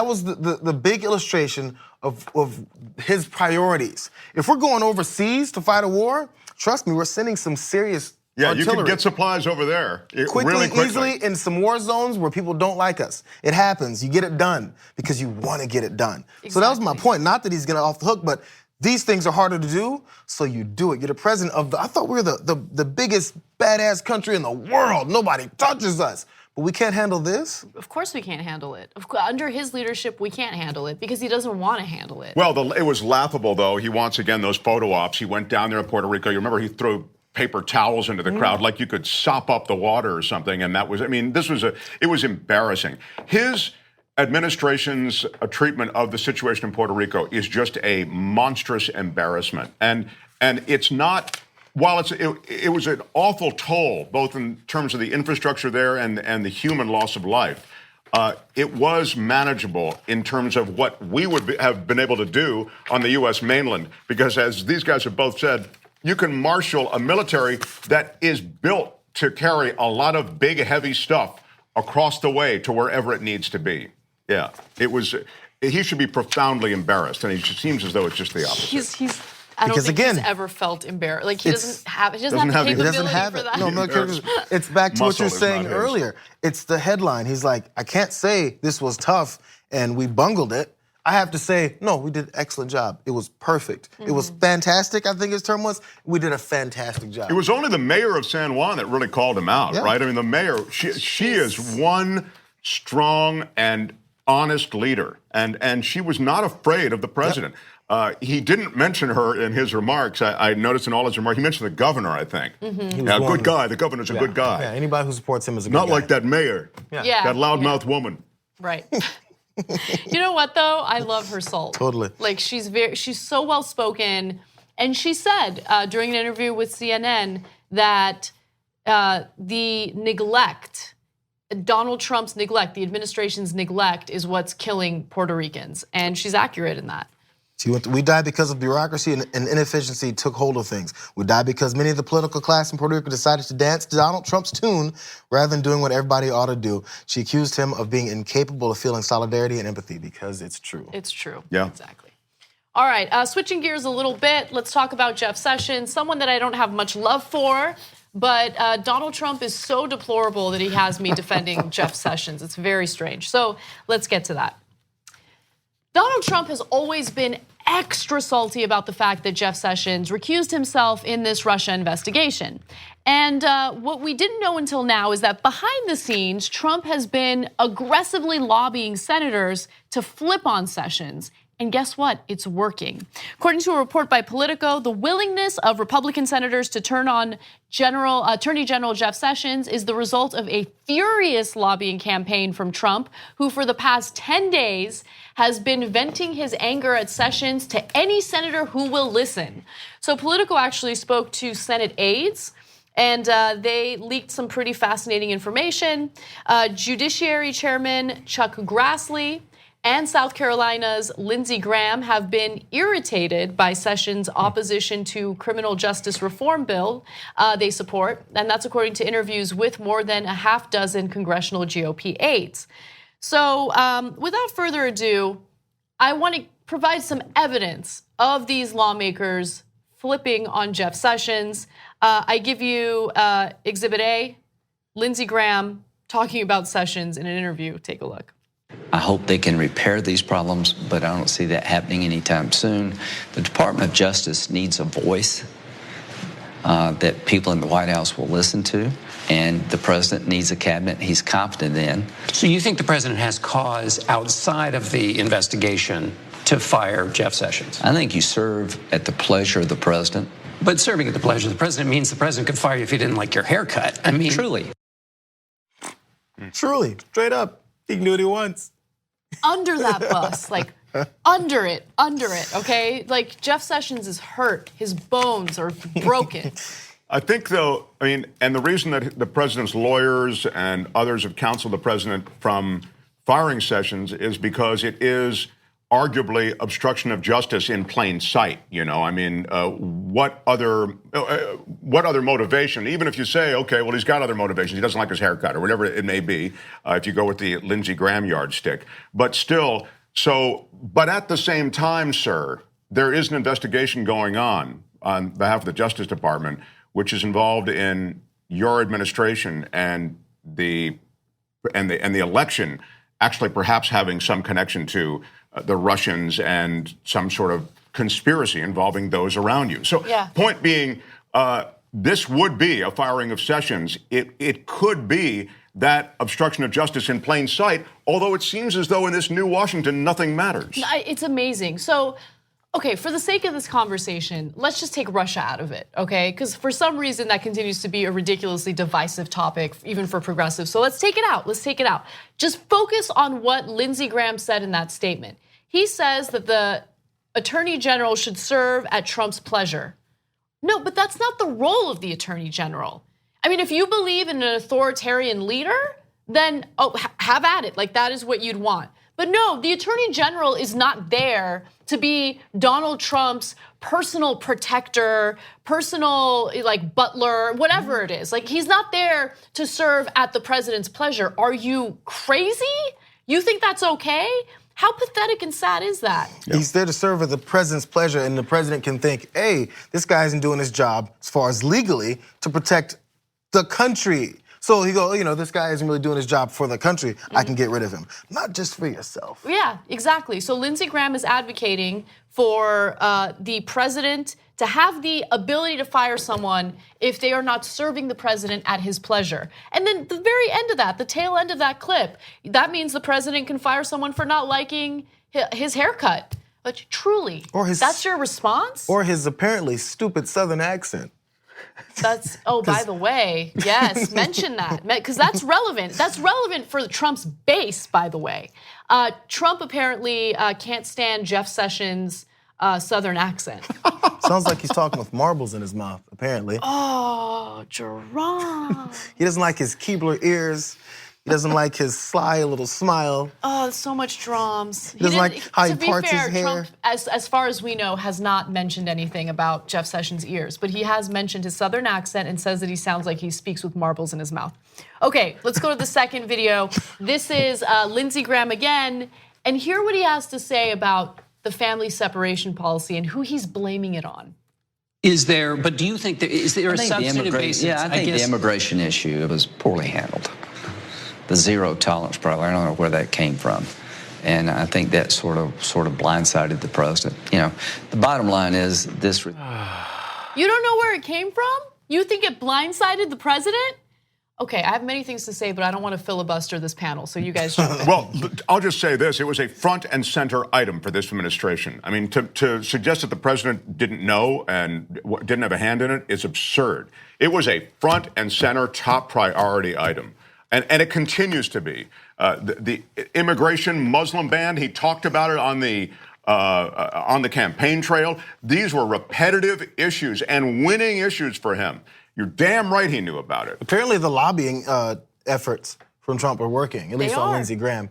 S2: was the big illustration of his priorities. If we're going overseas to fight a war, trust me, we're sending some serious artillery.
S3: You can get supplies over there really quickly.
S2: Easily, in some war zones where people don't like us. It happens. You get it done because you want to get it done. Exactly. So that was my point. Not that he's going to off the hook, but these things are harder to do, so you do it. You're the president of I thought we were the biggest badass country in the world. Nobody touches us. But we can't handle this?
S1: Of course we can't handle it. Under his leadership, we can't handle it because he doesn't want to handle it.
S3: Well, it was laughable, though. He once again, those photo ops, he went down there in Puerto Rico. You remember he threw paper towels into the crowd like you could sop up the water or something. And that was, it was embarrassing. His administration's treatment of the situation in Puerto Rico is just a monstrous embarrassment. And it's not, while it was an awful toll, both in terms of the infrastructure there and the human loss of life, it was manageable in terms of what we would have been able to do on the U.S. mainland. Because as these guys have both said, you can marshal a military that is built to carry a lot of big, heavy stuff across the way to wherever it needs to be. Yeah, he should be profoundly embarrassed, and it seems as though it's just the opposite.
S1: I don't think he's ever felt embarrassed. Like he doesn't have the capability for that.
S2: No, it's back to what you were saying earlier. It's the headline. He's like, I can't say this was tough and we bungled it. I have to say, no, we did an excellent job. It was perfect. It was fantastic, I think his term was. We did a fantastic job.
S3: It was only the mayor of San Juan that really called him out, right? I mean, the mayor, she is one strong and honest leader, and she was not afraid of the president. He didn't mention her in his remarks. I noticed in all his remarks, he mentioned the governor, I think. Good guy. The governor's a good guy.
S2: Yeah, anybody who supports him is a good guy.
S3: Not like that mayor, that loudmouth woman.
S1: Right. You know what, though? I love her soul.
S2: Totally.
S1: Like, she's so well-spoken. And she said during an interview with CNN that the neglect, Donald Trump's neglect, the administration's neglect is what's killing Puerto Ricans. And she's accurate in that.
S2: We died because of bureaucracy and inefficiency took hold of things. We died because many of the political class in Puerto Rico decided to dance to Donald Trump's tune rather than doing what everybody ought to do. She accused him of being incapable of feeling solidarity and empathy because it's true.
S1: It's true.
S3: Yeah.
S1: Exactly. All right, switching gears a little bit, let's talk about Jeff Sessions, someone that I don't have much love for, but Donald Trump is so deplorable that he has me defending Jeff Sessions. It's very strange. So let's get to that. Donald Trump has always been extra salty about the fact that Jeff Sessions recused himself in this Russia investigation. And what we didn't know until now is that behind the scenes, Trump has been aggressively lobbying senators to flip on Sessions. And guess what? It's working. According to a report by Politico, the willingness of Republican senators to turn on Attorney General Jeff Sessions is the result of a furious lobbying campaign from Trump, who for the past 10 days has been venting his anger at Sessions to any senator who will listen. So Politico actually spoke to Senate aides, and they leaked some pretty fascinating information. Judiciary Chairman Chuck Grassley and South Carolina's Lindsey Graham have been irritated by Sessions' opposition to criminal justice reform bill they support, and that's according to interviews with more than a half dozen congressional GOP aides. So without further ado, I want to provide some evidence of these lawmakers flipping on Jeff Sessions. I give you Exhibit A, Lindsey Graham talking about Sessions in an interview. Take a look.
S6: I hope they can repair these problems, but I don't see that happening anytime soon. The Department of Justice needs a voice that people in the White House will listen to, and the president needs a cabinet he's confident in.
S7: So you think the president has cause outside of the investigation to fire Jeff Sessions?
S6: I think you serve at the pleasure of the president.
S7: But serving at the pleasure of the president means the president could fire you if he didn't like your haircut. I mean,
S6: Truly.
S2: Truly, straight up. He can do what he wants.
S1: Under that bus, like under it, okay? Like Jeff Sessions is hurt. His bones are broken.
S3: I think, though, I mean, and the reason that the president's lawyers and others have counseled the president from firing Sessions is because it is arguably obstruction of justice in plain sight. You know, I mean, what other motivation? Even if you say, okay, well, he's got other motivations. He doesn't like his haircut or whatever it may be. If you go with the Lindsey Graham yardstick, but still. So, but at the same time, sir, there is an investigation going on behalf of the Justice Department, which is involved in your administration and the election, actually perhaps having some connection to the Russians and some sort of conspiracy involving those around you. So, point being, this would be a firing of Sessions. It could be that obstruction of justice in plain sight, although it seems as though in this new Washington, nothing matters.
S1: It's amazing. So, okay, for the sake of this conversation, let's just take Russia out of it, okay? Because for some reason that continues to be a ridiculously divisive topic, even for progressives. So let's take it out. Just focus on what Lindsey Graham said in that statement. He says that the Attorney General should serve at Trump's pleasure. No, but that's not the role of the Attorney General. I mean, if you believe in an authoritarian leader, then have at it. Like, that is what you'd want. But no, the Attorney General is not there to be Donald Trump's personal protector, personal like butler, whatever it is. Like, he's not there to serve at the president's pleasure. Are you crazy? You think that's okay? How pathetic and sad is that?
S2: He's there to serve at the president's pleasure, and the president can think, hey, this guy isn't doing his job as far as legally to protect the country. So he go, you know, this guy isn't really doing his job for the country. I can get rid of him, not just for yourself.
S1: Yeah, exactly. So Lindsey Graham is advocating for the president to have the ability to fire someone if they are not serving the president at his pleasure. And then the very end of that, the tail end of that clip, that means the president can fire someone for not liking his haircut. But truly, that's your response?
S2: Or his apparently stupid Southern accent.
S1: That's, by the way, yes, mention that, because that's relevant. That's relevant for Trump's base, by the way. Trump apparently can't stand Jeff Sessions' Southern accent.
S2: Sounds like he's talking with marbles in his mouth, apparently.
S1: Oh, Jerome.
S2: He doesn't like his Keebler ears. He doesn't like his sly little smile.
S1: Oh, so much drums. He
S2: doesn't
S1: didn't-
S2: like how he
S1: to be
S2: parts his
S1: fair,
S2: hair.
S1: Trump, as far as we know, has not mentioned anything about Jeff Sessions' ears, but he has mentioned his Southern accent and says that he sounds like he speaks with marbles in his mouth. Okay, let's go to the second video. This is Lindsey Graham again, and hear what he has to say about the family separation policy and who he's blaming it on.
S7: Is there, but do you think is there a substantive basis?
S6: Yeah, I think the immigration issue, it was poorly handled. The zero tolerance program, I don't know where that came from. And I think that sort of blindsided the president. You know, the bottom line is this.
S1: You don't know where it came from? You think it blindsided the president? Okay, I have many things to say, but I don't want to filibuster this panel, so you guys jump in.
S3: Well, I'll just say this. It was a front and center item for this administration. I mean, to suggest that the president didn't know and didn't have a hand in it is absurd. It was a front and center top priority item. And it continues to be. The immigration Muslim ban, he talked about it on the campaign trail. These were repetitive issues and winning issues for him. You're damn right he knew about it.
S2: Apparently the lobbying efforts from Trump are working, at least on Lindsey Graham.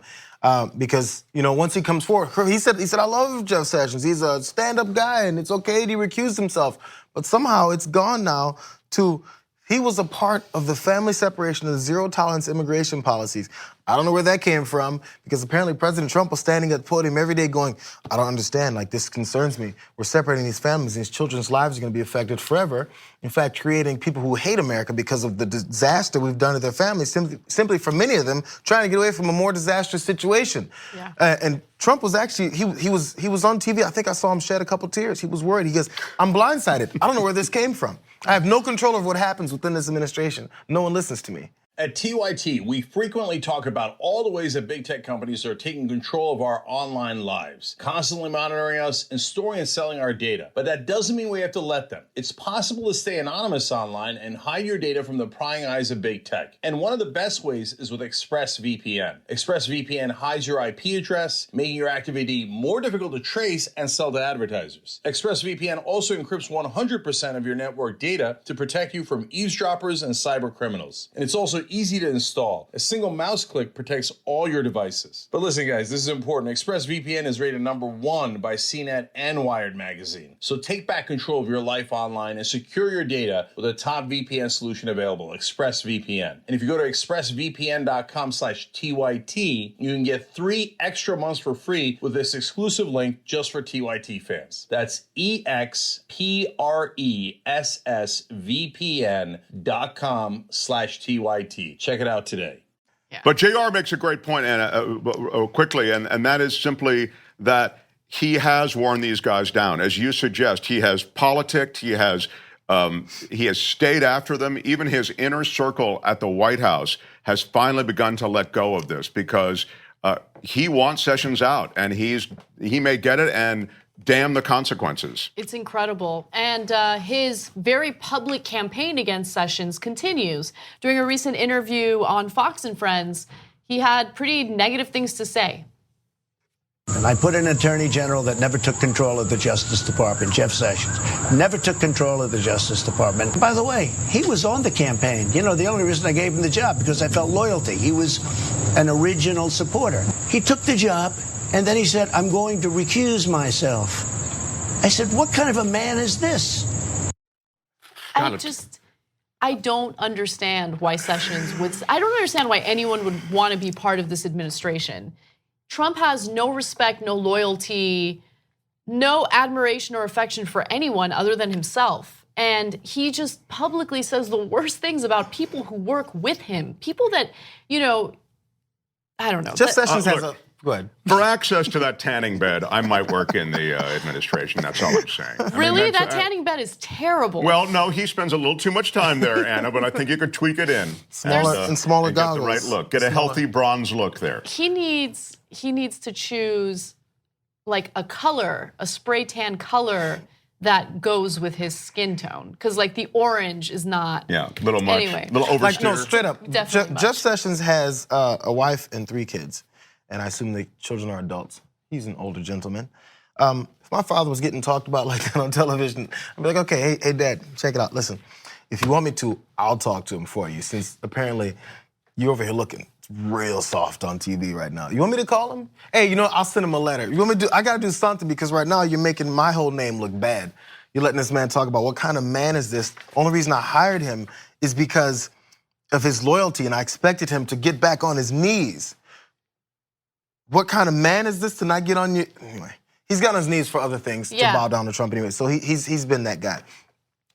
S2: Because, you know, once he comes forward, he said, I love Jeff Sessions. He's a stand-up guy and it's okay that he recused himself. But somehow it's gone now to he was a part of the family separation of the zero-tolerance immigration policies. I don't know where that came from because apparently President Trump was standing at the podium every day going, I don't understand, like this concerns me. We're separating these families, these children's lives are gonna be affected forever. In fact, creating people who hate America because of the disaster we've done to their families, simply for many of them, trying to get away from a more disastrous situation. Yeah. And Trump was actually, he was on TV, I think I saw him shed a couple tears. He was worried, he goes, I'm blindsided. I don't know where this came from. I have no control over what happens within this administration. No one listens to me.
S8: At TYT, we frequently talk about all the ways that big tech companies are taking control of our online lives, constantly monitoring us and storing and selling our data. But that doesn't mean we have to let them. It's possible to stay anonymous online and hide your data from the prying eyes of big tech. And one of the best ways is with ExpressVPN. ExpressVPN hides your IP address, making your active ID more difficult to trace and sell to advertisers. ExpressVPN also encrypts 100% of your network data to protect you from eavesdroppers and cyber criminals. And it's also easy to install. A single mouse click protects all your devices. But listen, guys, this is important. ExpressVPN is rated #1 by CNET and Wired magazine. So take back control of your life online and secure your data with a top VPN solution available, ExpressVPN. And if you go to expressvpn.com/TYT, you can get 3 extra months for free with this exclusive link just for TYT fans. That's expressvpn.com/TYT. Check it out today.
S1: Yeah.
S3: But JR makes a great point, Anna, quickly, and that is simply that he has worn these guys down. As you suggest, he has politicked, he has stayed after them. Even his inner circle at the White House has finally begun to let go of this because he wants Sessions out, and he may get it, and damn the consequences.
S1: It's incredible. And his very public campaign against Sessions continues. During a recent interview on Fox and Friends, he had pretty negative things to say.
S5: And I put an attorney general that never took control of the Justice Department, Jeff Sessions. Never took control of the Justice Department. By the way, he was on the campaign. You know, the only reason I gave him the job because I felt loyalty. He was an original supporter. He took the job. And then he said, I'm going to recuse myself. I said, what kind of a man is this?
S1: I don't understand why Sessions would, I don't understand why anyone would want to be part of this administration. Trump has no respect, no loyalty, no admiration or affection for anyone other than himself. And he just publicly says the worst things about people who work with him. People that, you know, I don't know.
S2: Jeff Sessions has a... Go ahead.
S3: For access to that tanning bed, I might work in the administration. That's all I'm saying.
S1: Really? That tanning bed is terrible.
S3: Well, no, he spends a little too much time there, Anna, but I think you could tweak it in.
S2: Smaller
S3: and
S2: goggles.
S3: Get the right look. Get a healthy bronze look there.
S1: He needs to choose like a color, a spray tan color that goes with his skin tone. Because like the orange is not.
S3: Yeah, a little much.
S1: Anyway.
S3: A little oversteer.
S2: Like, no, straight up.
S1: Definitely
S2: Jeff Sessions has a wife and 3 kids. And I assume the children are adults. He's an older gentleman. If my father was getting talked about like that on television, I'd be like, okay, hey, Dad, check it out. Listen, if you want me to, I'll talk to him for you, since apparently you're over here looking. It's real soft on TV right now. You want me to call him? Hey, you know, I'll send him a letter. You want me to I gotta do something because right now you're making my whole name look bad. You're letting this man talk about what kind of man is this? Only reason I hired him is because of his loyalty, and I expected him to get back on his knees. What kind of man is this to not get on you? Anyway, he's got on his knees for other things to bow down to Trump anyway. So he's been that guy.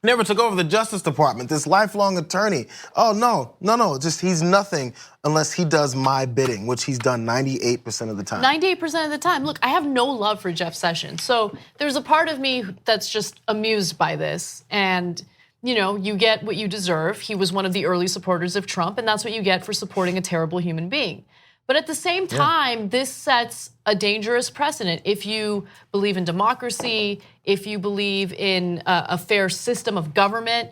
S2: Never took over the Justice Department, this lifelong attorney. Oh, no, just he's nothing unless he does my bidding, which he's done 98% of the time.
S1: 98% of the time. Look, I have no love for Jeff Sessions. So there's a part of me that's just amused by this. And, you know, you get what you deserve. He was one of the early supporters of Trump, and that's what you get for supporting a terrible human being. But at the same time, this sets a dangerous precedent. If you believe in democracy, if you believe in a fair system of government,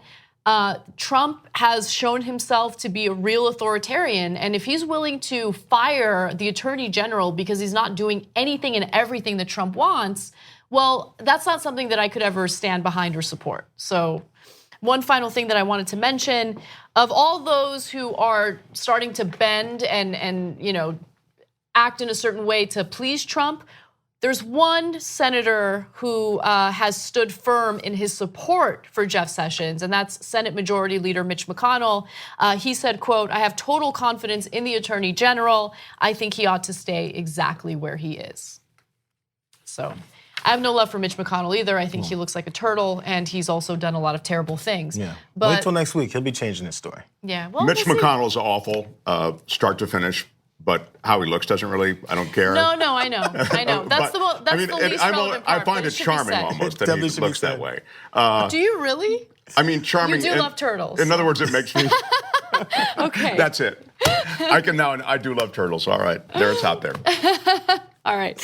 S1: Trump has shown himself to be a real authoritarian. And if he's willing to fire the attorney general because he's not doing anything and everything that Trump wants, well, that's not something that I could ever stand behind or support. So one final thing that I wanted to mention, of all those who are starting to bend and you know, act in a certain way to please Trump, there's one senator who has stood firm in his support for Jeff Sessions, and that's Senate Majority Leader Mitch McConnell. He said, quote, "I have total confidence in the Attorney General. I think he ought to stay exactly where he is." So I have no love for Mitch McConnell either. I think he looks like a turtle, and he's also done a lot of terrible things.
S2: Yeah.
S1: But
S2: wait till next week. He'll be changing his story.
S1: Yeah. Well,
S3: Mitch McConnell's awful, start to finish. But how he looks doesn't really, I don't care.
S1: No, I know. That's the least relevant part.
S3: I find it charming almost that he looks that way.
S1: Do you really?
S3: I mean, charming.
S1: You do love turtles.
S3: In other words, it makes me.
S1: Okay.
S3: That's it. I do love turtles. All right. There, it's out there.
S1: All right.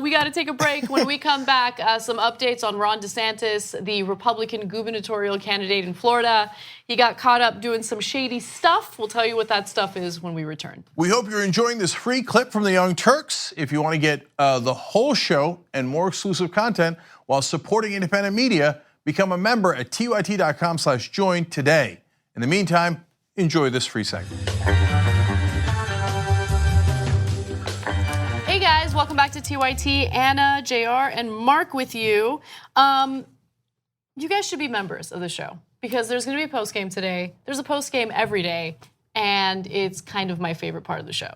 S1: We got to take a break. When we come back, some updates on Ron DeSantis, the Republican gubernatorial candidate in Florida. He got caught up doing some shady stuff. We'll tell you what that stuff is when we return.
S9: We hope you're enjoying this free clip from the Young Turks. If you want to get the whole show and more exclusive content while supporting independent media, become a member at tyt.com/join today. In the meantime, enjoy this free segment.
S1: Hey guys, welcome back to TYT. Anna, JR, and Mark with you. You guys should be members of the show because there's going to be a post game today. There's a post game every day, and it's kind of my favorite part of the show.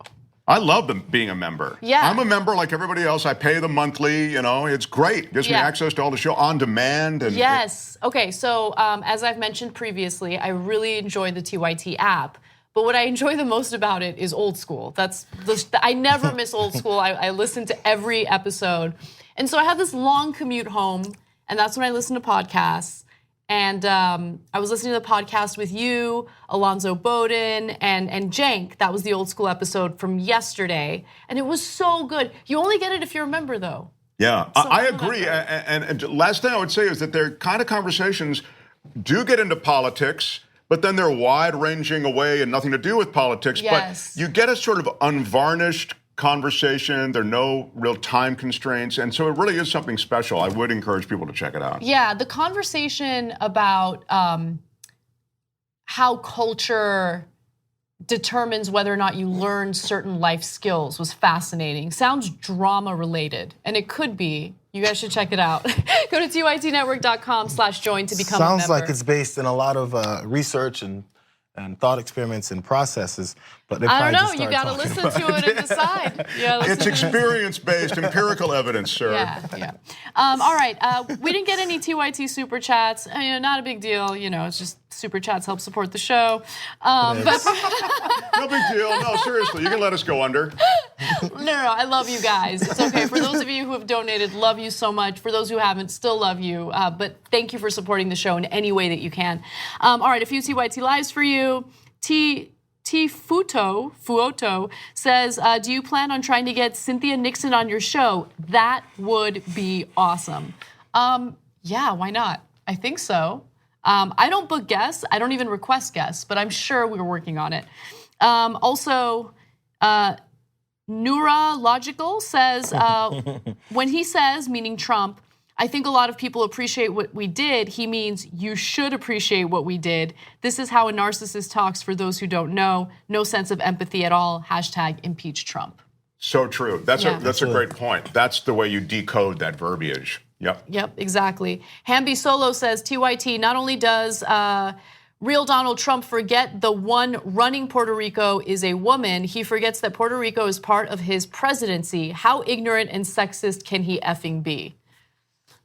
S3: I love being a member.
S1: Yeah.
S3: I'm a member like everybody else. I pay the monthly, you know, it's great. It gives me access to all the show on demand. And
S1: yes. Okay, so as I've mentioned previously, I really enjoy the TYT app. But what I enjoy the most about it is old school. I never miss old school. I listen to every episode. And so I have this long commute home, and that's when I listen to podcasts. And I was listening to the podcast with you, Alonzo Bowden, and Cenk. That was the old school episode from yesterday. And it was so good. You only get it if you're a member, though.
S3: Yeah, so I agree. And last thing I would say is that their kind of conversations do get into politics, but then they're wide-ranging away and nothing to do with politics.
S1: Yes.
S3: But you get a sort of unvarnished conversation. There are no real time constraints. And so it really is something special. I would encourage people to check it out.
S1: Yeah, the conversation about how culture determines whether or not you learn certain life skills was fascinating. Sounds drama-related, and it could be. You guys should check it out. Go to tytnetwork.com/join to become a member.
S2: Sounds like it's based in a lot of research and thought experiments and processes, but they
S1: I
S2: probably
S1: don't know. You got to listen to it and decide.
S3: It's experience-based, empirical evidence, sir.
S1: Yeah. All right. We didn't get any TYT super chats. Not a big deal. It's just super chats help support the show.
S3: No big deal. No, seriously, you can let us go under.
S1: No, I love you guys. It's okay. For those of you who have donated, love you so much. For those who haven't, still love you. But thank you for supporting the show in any way that you can. All right, a few TYT lives for you. Fuoto says, do you plan on trying to get Cynthia Nixon on your show? That would be awesome. Yeah, why not? I think so. I don't book guests. I don't even request guests, but I'm sure we're working on it. Also, Neurological says, when he says, meaning Trump, I think a lot of people appreciate what we did. He means you should appreciate what we did. This is how a narcissist talks for those who don't know. No sense of empathy at all. Hashtag impeach Trump.
S3: So true. That's a great point. That's the way you decode that verbiage. Yep,
S1: exactly. Hamby Solo says, TYT, not only does real Donald Trump forget the one running Puerto Rico is a woman, he forgets that Puerto Rico is part of his presidency. How ignorant and sexist can he effing be?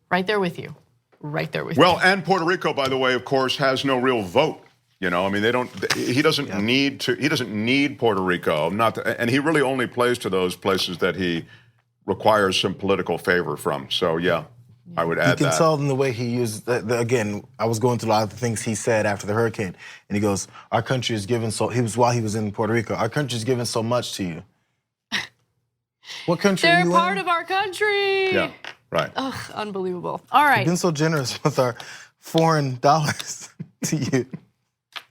S1: Right there with you. Right there with you.
S3: Well, and Puerto Rico, by the way, of course, has no real vote. You know, I mean, he doesn't need to. He doesn't need Puerto Rico. And he really only plays to those places that he requires some political favor from. So, I would add that.
S2: You can tell in the way he used, again, I was going through a lot of the things he said after the hurricane. And he goes, our country is given while he was in Puerto Rico, our country is given so much to you. What country are you in?
S1: They're part of our country.
S3: Yeah, right.
S1: Ugh, unbelievable. All right.
S2: We've been so generous with our foreign dollars to you.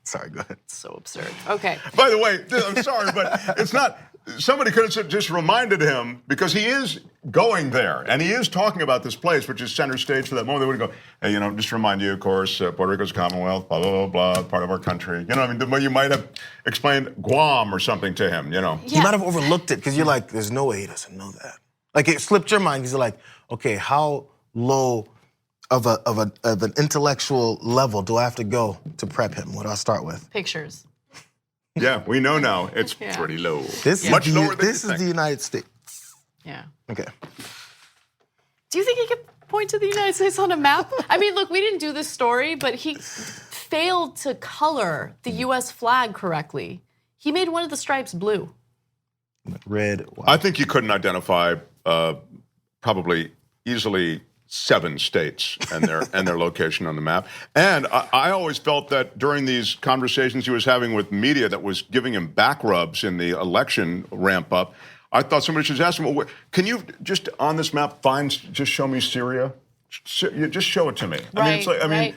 S2: Sorry, go ahead.
S1: So absurd. Okay.
S3: By the way, I'm sorry, but it's not. Somebody could have just reminded him, because he is going there and he is talking about this place, which is center stage for that moment. They would go, hey, just to remind you, of course, Puerto Rico's a Commonwealth, blah, blah, blah, blah, part of our country. I mean, you might have explained Guam or something to him,
S1: Yeah.
S2: He might have overlooked it because you're like, there's no way he doesn't know that. Like, it slipped your mind because you're like, okay, how low of an intellectual level do I have to go to prep him? What do I start with?
S1: Pictures.
S3: Yeah, we know now. It's pretty low.
S2: Much lower than this is the United States.
S1: Yeah.
S2: Okay.
S1: Do you think he could point to the United States on a map? I mean, look, we didn't do this story, but he failed to color the U.S. flag correctly. He made one of the stripes blue.
S2: Red, white.
S3: I think you couldn't identify probably easily 7 states and their location on the map. And I always felt that during these conversations he was having with media that was giving him back rubs in the election ramp up, I thought somebody should ask him, well, can you just on this map just show me Syria? Just show it to me.
S1: Right,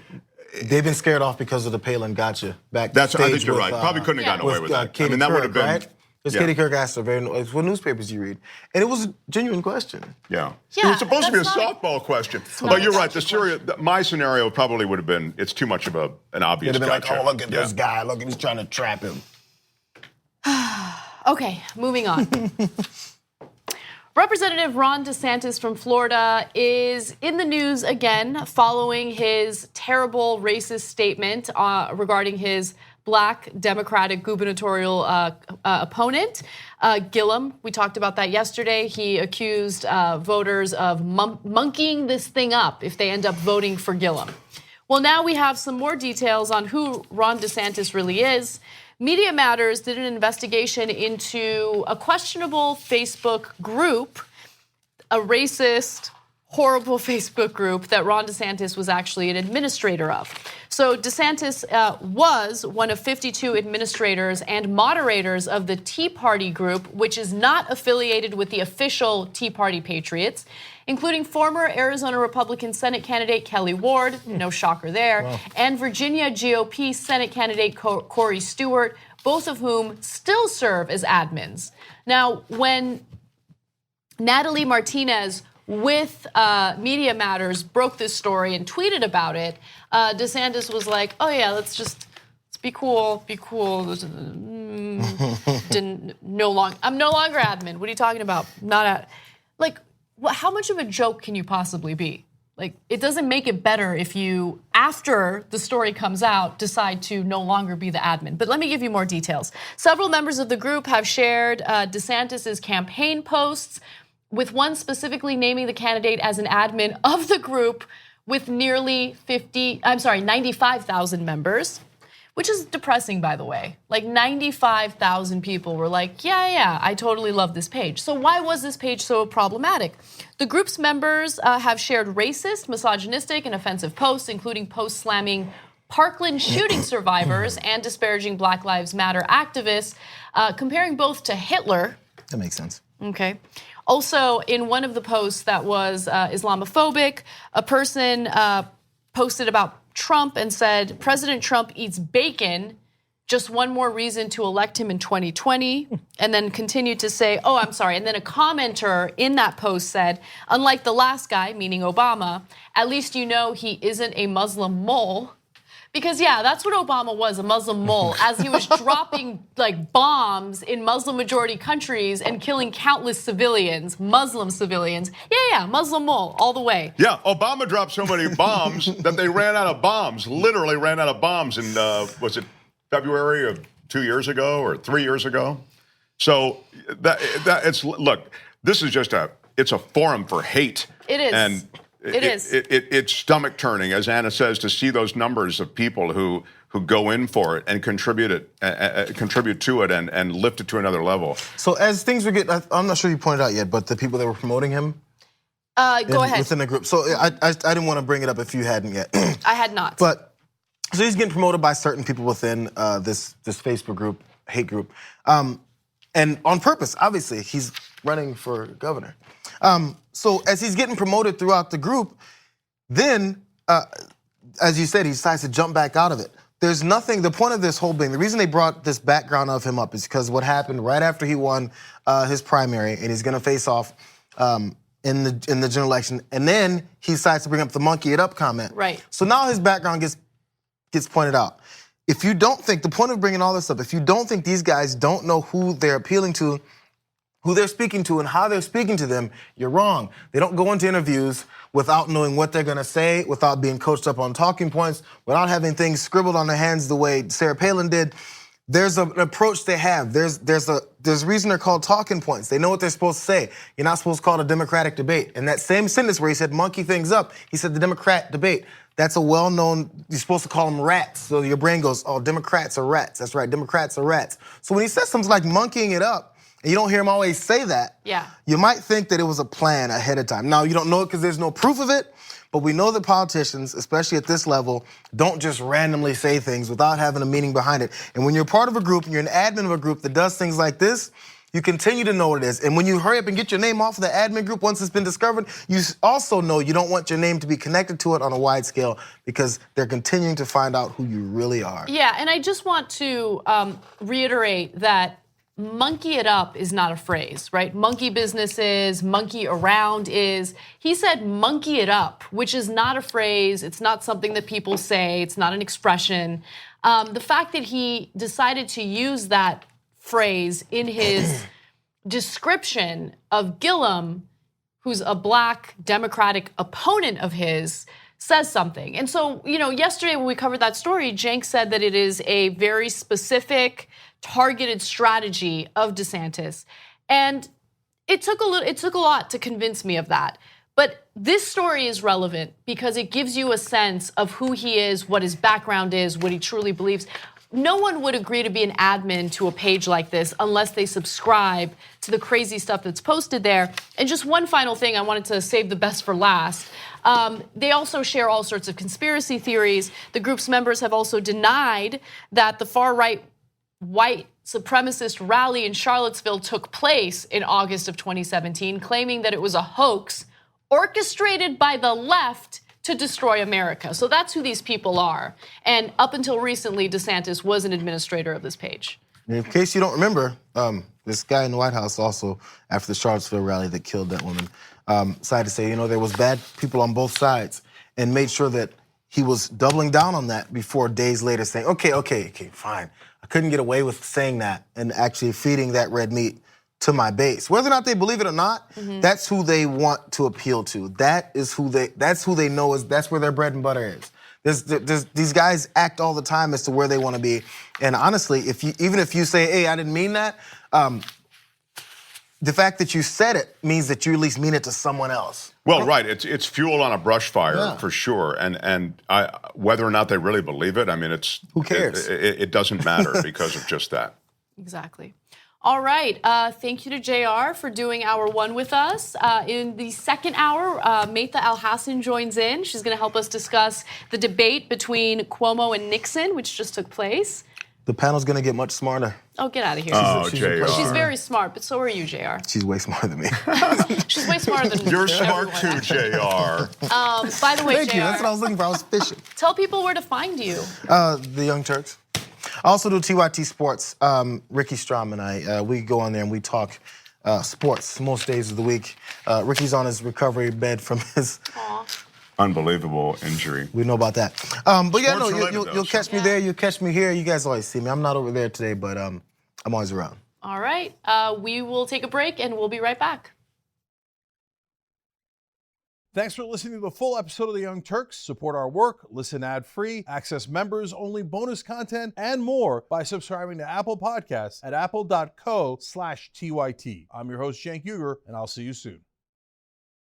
S2: they've been scared off because of the Palin gotcha back.
S3: I think you're right. Probably couldn't have gotten away with that.
S2: Katie
S3: that would have
S2: Couric,
S3: been.
S2: Right? Because Katie Couric asked what newspapers you read. And it was a genuine question.
S3: Yeah. It was supposed to be a softball question. But you're right. The Syria, my scenario probably would have been, it's too much of an obvious
S2: It'd have been
S3: gotcha.
S2: like, oh, look at this guy. Look, he's trying to trap him.
S1: Okay, moving on. Representative Ron DeSantis from Florida is in the news again following his terrible racist statement regarding his Black Democratic gubernatorial opponent, Gillum. We talked about that yesterday. He accused voters of monkeying this thing up if they end up voting for Gillum. Well, now we have some more details on who Ron DeSantis really is. Media Matters did an investigation into a questionable Facebook group, a racist, horrible Facebook group that Ron DeSantis was actually an administrator of. So DeSantis was one of 52 administrators and moderators of the Tea Party group, which is not affiliated with the official Tea Party Patriots, including former Arizona Republican Senate candidate Kelly Ward, no shocker there, and Virginia GOP Senate candidate Corey Stewart, both of whom still serve as admins. Now, when Natalie Martinez with Media Matters broke this story and tweeted about it, DeSantis was like, oh yeah, let's be cool. I'm no longer admin. What are you talking about? How much of a joke can you possibly be? Like, it doesn't make it better if you, after the story comes out, decide to no longer be the admin. But let me give you more details. Several members of the group have shared DeSantis's campaign posts, with one specifically naming the candidate as an admin of the group with nearly 95,000 members, which is depressing, by the way. Like 95,000 people were like, yeah, I totally love this page. So why was this page so problematic? The group's members have shared racist, misogynistic, and offensive posts, including posts slamming Parkland shooting survivors and disparaging Black Lives Matter activists, comparing both to Hitler.
S2: That makes sense.
S1: Okay. Also, in one of the posts that was Islamophobic, a person posted about Trump and said, President Trump eats bacon, just one more reason to elect him in 2020, and then continued to say, oh, I'm sorry. And then a commenter in that post said, unlike the last guy, meaning Obama, at least you know he isn't a Muslim mole. Because yeah, that's what Obama was, a Muslim mole, as he was dropping like bombs in Muslim majority countries and killing countless civilians, Muslim civilians. Yeah, Muslim mole, all the way.
S3: Yeah, Obama dropped so many bombs that they ran out of bombs, literally ran out of bombs in, was it February of 2 years ago or 3 years ago? So look, this is just it's a forum for hate.
S1: It is.
S3: And it's stomach turning, as Anna says, to see those numbers of people who go in for it and contribute to it and lift it to another level.
S2: So as things were getting, I'm not sure you pointed out yet, but the people that were promoting him.
S1: Go ahead.
S2: Within the group. So I didn't want to bring it up if you hadn't yet.
S1: I had not.
S2: But so he's getting promoted by certain people within this Facebook group, hate group, and on purpose. Obviously, he's running for governor. So as he's getting promoted throughout the group, then, as you said, he decides to jump back out of it. There's nothing, the point of this whole thing, the reason they brought this background of him up is because what happened right after he won his primary, and he's gonna face off in the general election, and then he decides to bring up the monkey it up comment.
S1: Right.
S2: So now his background gets pointed out. If you don't think, the point of bringing all this up, if you don't think these guys don't know who they're appealing to, who they're speaking to and how they're speaking to them, you're wrong. They don't go into interviews without knowing what they're gonna say, without being coached up on talking points, without having things scribbled on their hands the way Sarah Palin did. There's an approach they have. There's reason they're called talking points. They know what they're supposed to say. You're not supposed to call it a Democratic debate. In that same sentence where he said monkey things up, he said the Democrat debate. That's a well-known, you're supposed to call them rats. So your brain goes, oh, Democrats are rats. That's right, Democrats are rats. So when he says something like monkeying it up, and you don't hear him always say that, you might think that it was a plan ahead of time. Now, you don't know it because there's no proof of it, but we know that politicians, especially at this level, don't just randomly say things without having a meaning behind it. And when you're part of a group and you're an admin of a group that does things like this, you continue to know what it is. And when you hurry up and get your name off of the admin group once it's been discovered, you also know you don't want your name to be connected to it on a wide scale because they're continuing to find out who you really are.
S1: Yeah, and I just want to reiterate that monkey it up is not a phrase, right? Monkey business is, monkey around is. He said monkey it up, which is not a phrase. It's not something that people say. It's not an expression. The fact that he decided to use that phrase in his description of Gillum, who's a black Democratic opponent of his, says something. And so, yesterday when we covered that story, Cenk said that it is a very specific, targeted strategy of DeSantis. And it took a lot to convince me of that. But this story is relevant because it gives you a sense of who he is, what his background is, what he truly believes. No one would agree to be an admin to a page like this unless they subscribe to the crazy stuff that's posted there. And just one final thing, I wanted to save the best for last. They also share all sorts of conspiracy theories. The group's members have also denied that the far-right white supremacist rally in Charlottesville took place in August of 2017, claiming that it was a hoax orchestrated by the left to destroy America. So that's who these people are. And up until recently, DeSantis was an administrator of this page.
S2: In case you don't remember, this guy in the White House also, after the Charlottesville rally that killed that woman, decided to say, there was bad people on both sides, and made sure that he was doubling down on that before days later saying, okay, fine. I couldn't get away with saying that and actually feeding that red meat to my base. Whether or not they believe it or not, that's who they want to appeal to. That's who they know that's where their bread and butter is. These guys act all the time as to where they want to be. And honestly, even if you say, hey, I didn't mean that, the fact that you said it means that you at least mean it to someone else.
S3: Well, right. It's fuel on a brush fire for sure. And whether or not they really believe it, I mean,
S2: who cares?
S3: It doesn't matter because of just that.
S1: Exactly. All right. Thank you to JR for doing hour one with us. In the second hour, Maytha Al-Hassan joins in. She's going to help us discuss the debate between Cuomo and Nixon, which just took place.
S2: The panel's going to get much smarter.
S1: Oh, get out of here. She's very smart, but so are you, JR.
S2: She's way smarter than me.
S1: She's way smarter than me.
S3: You're smart too, JR.
S1: By the way,
S2: Thank
S1: JR.
S2: you. That's what I was looking for. I was fishing.
S1: Tell people where to find you.
S2: The Young Turks. I also do TYT Sports. Ricky Strom and I, we go on there and we talk sports most days of the week. Ricky's on his recovery bed from his
S3: unbelievable injury.
S2: We know about that. But yeah,
S3: Sports
S2: no,
S3: related,
S2: you'll
S3: though,
S2: catch me there. You'll catch me here. You guys always see me. I'm not over there today, but I'm always around.
S1: All right. We will take a break and we'll be right back.
S9: Thanks for listening to the full episode of The Young Turks. Support our work, listen ad-free, access members-only bonus content, and more by subscribing to Apple Podcasts at apple.co/TYT. I'm your host, Cenk Uygur, and I'll see you soon.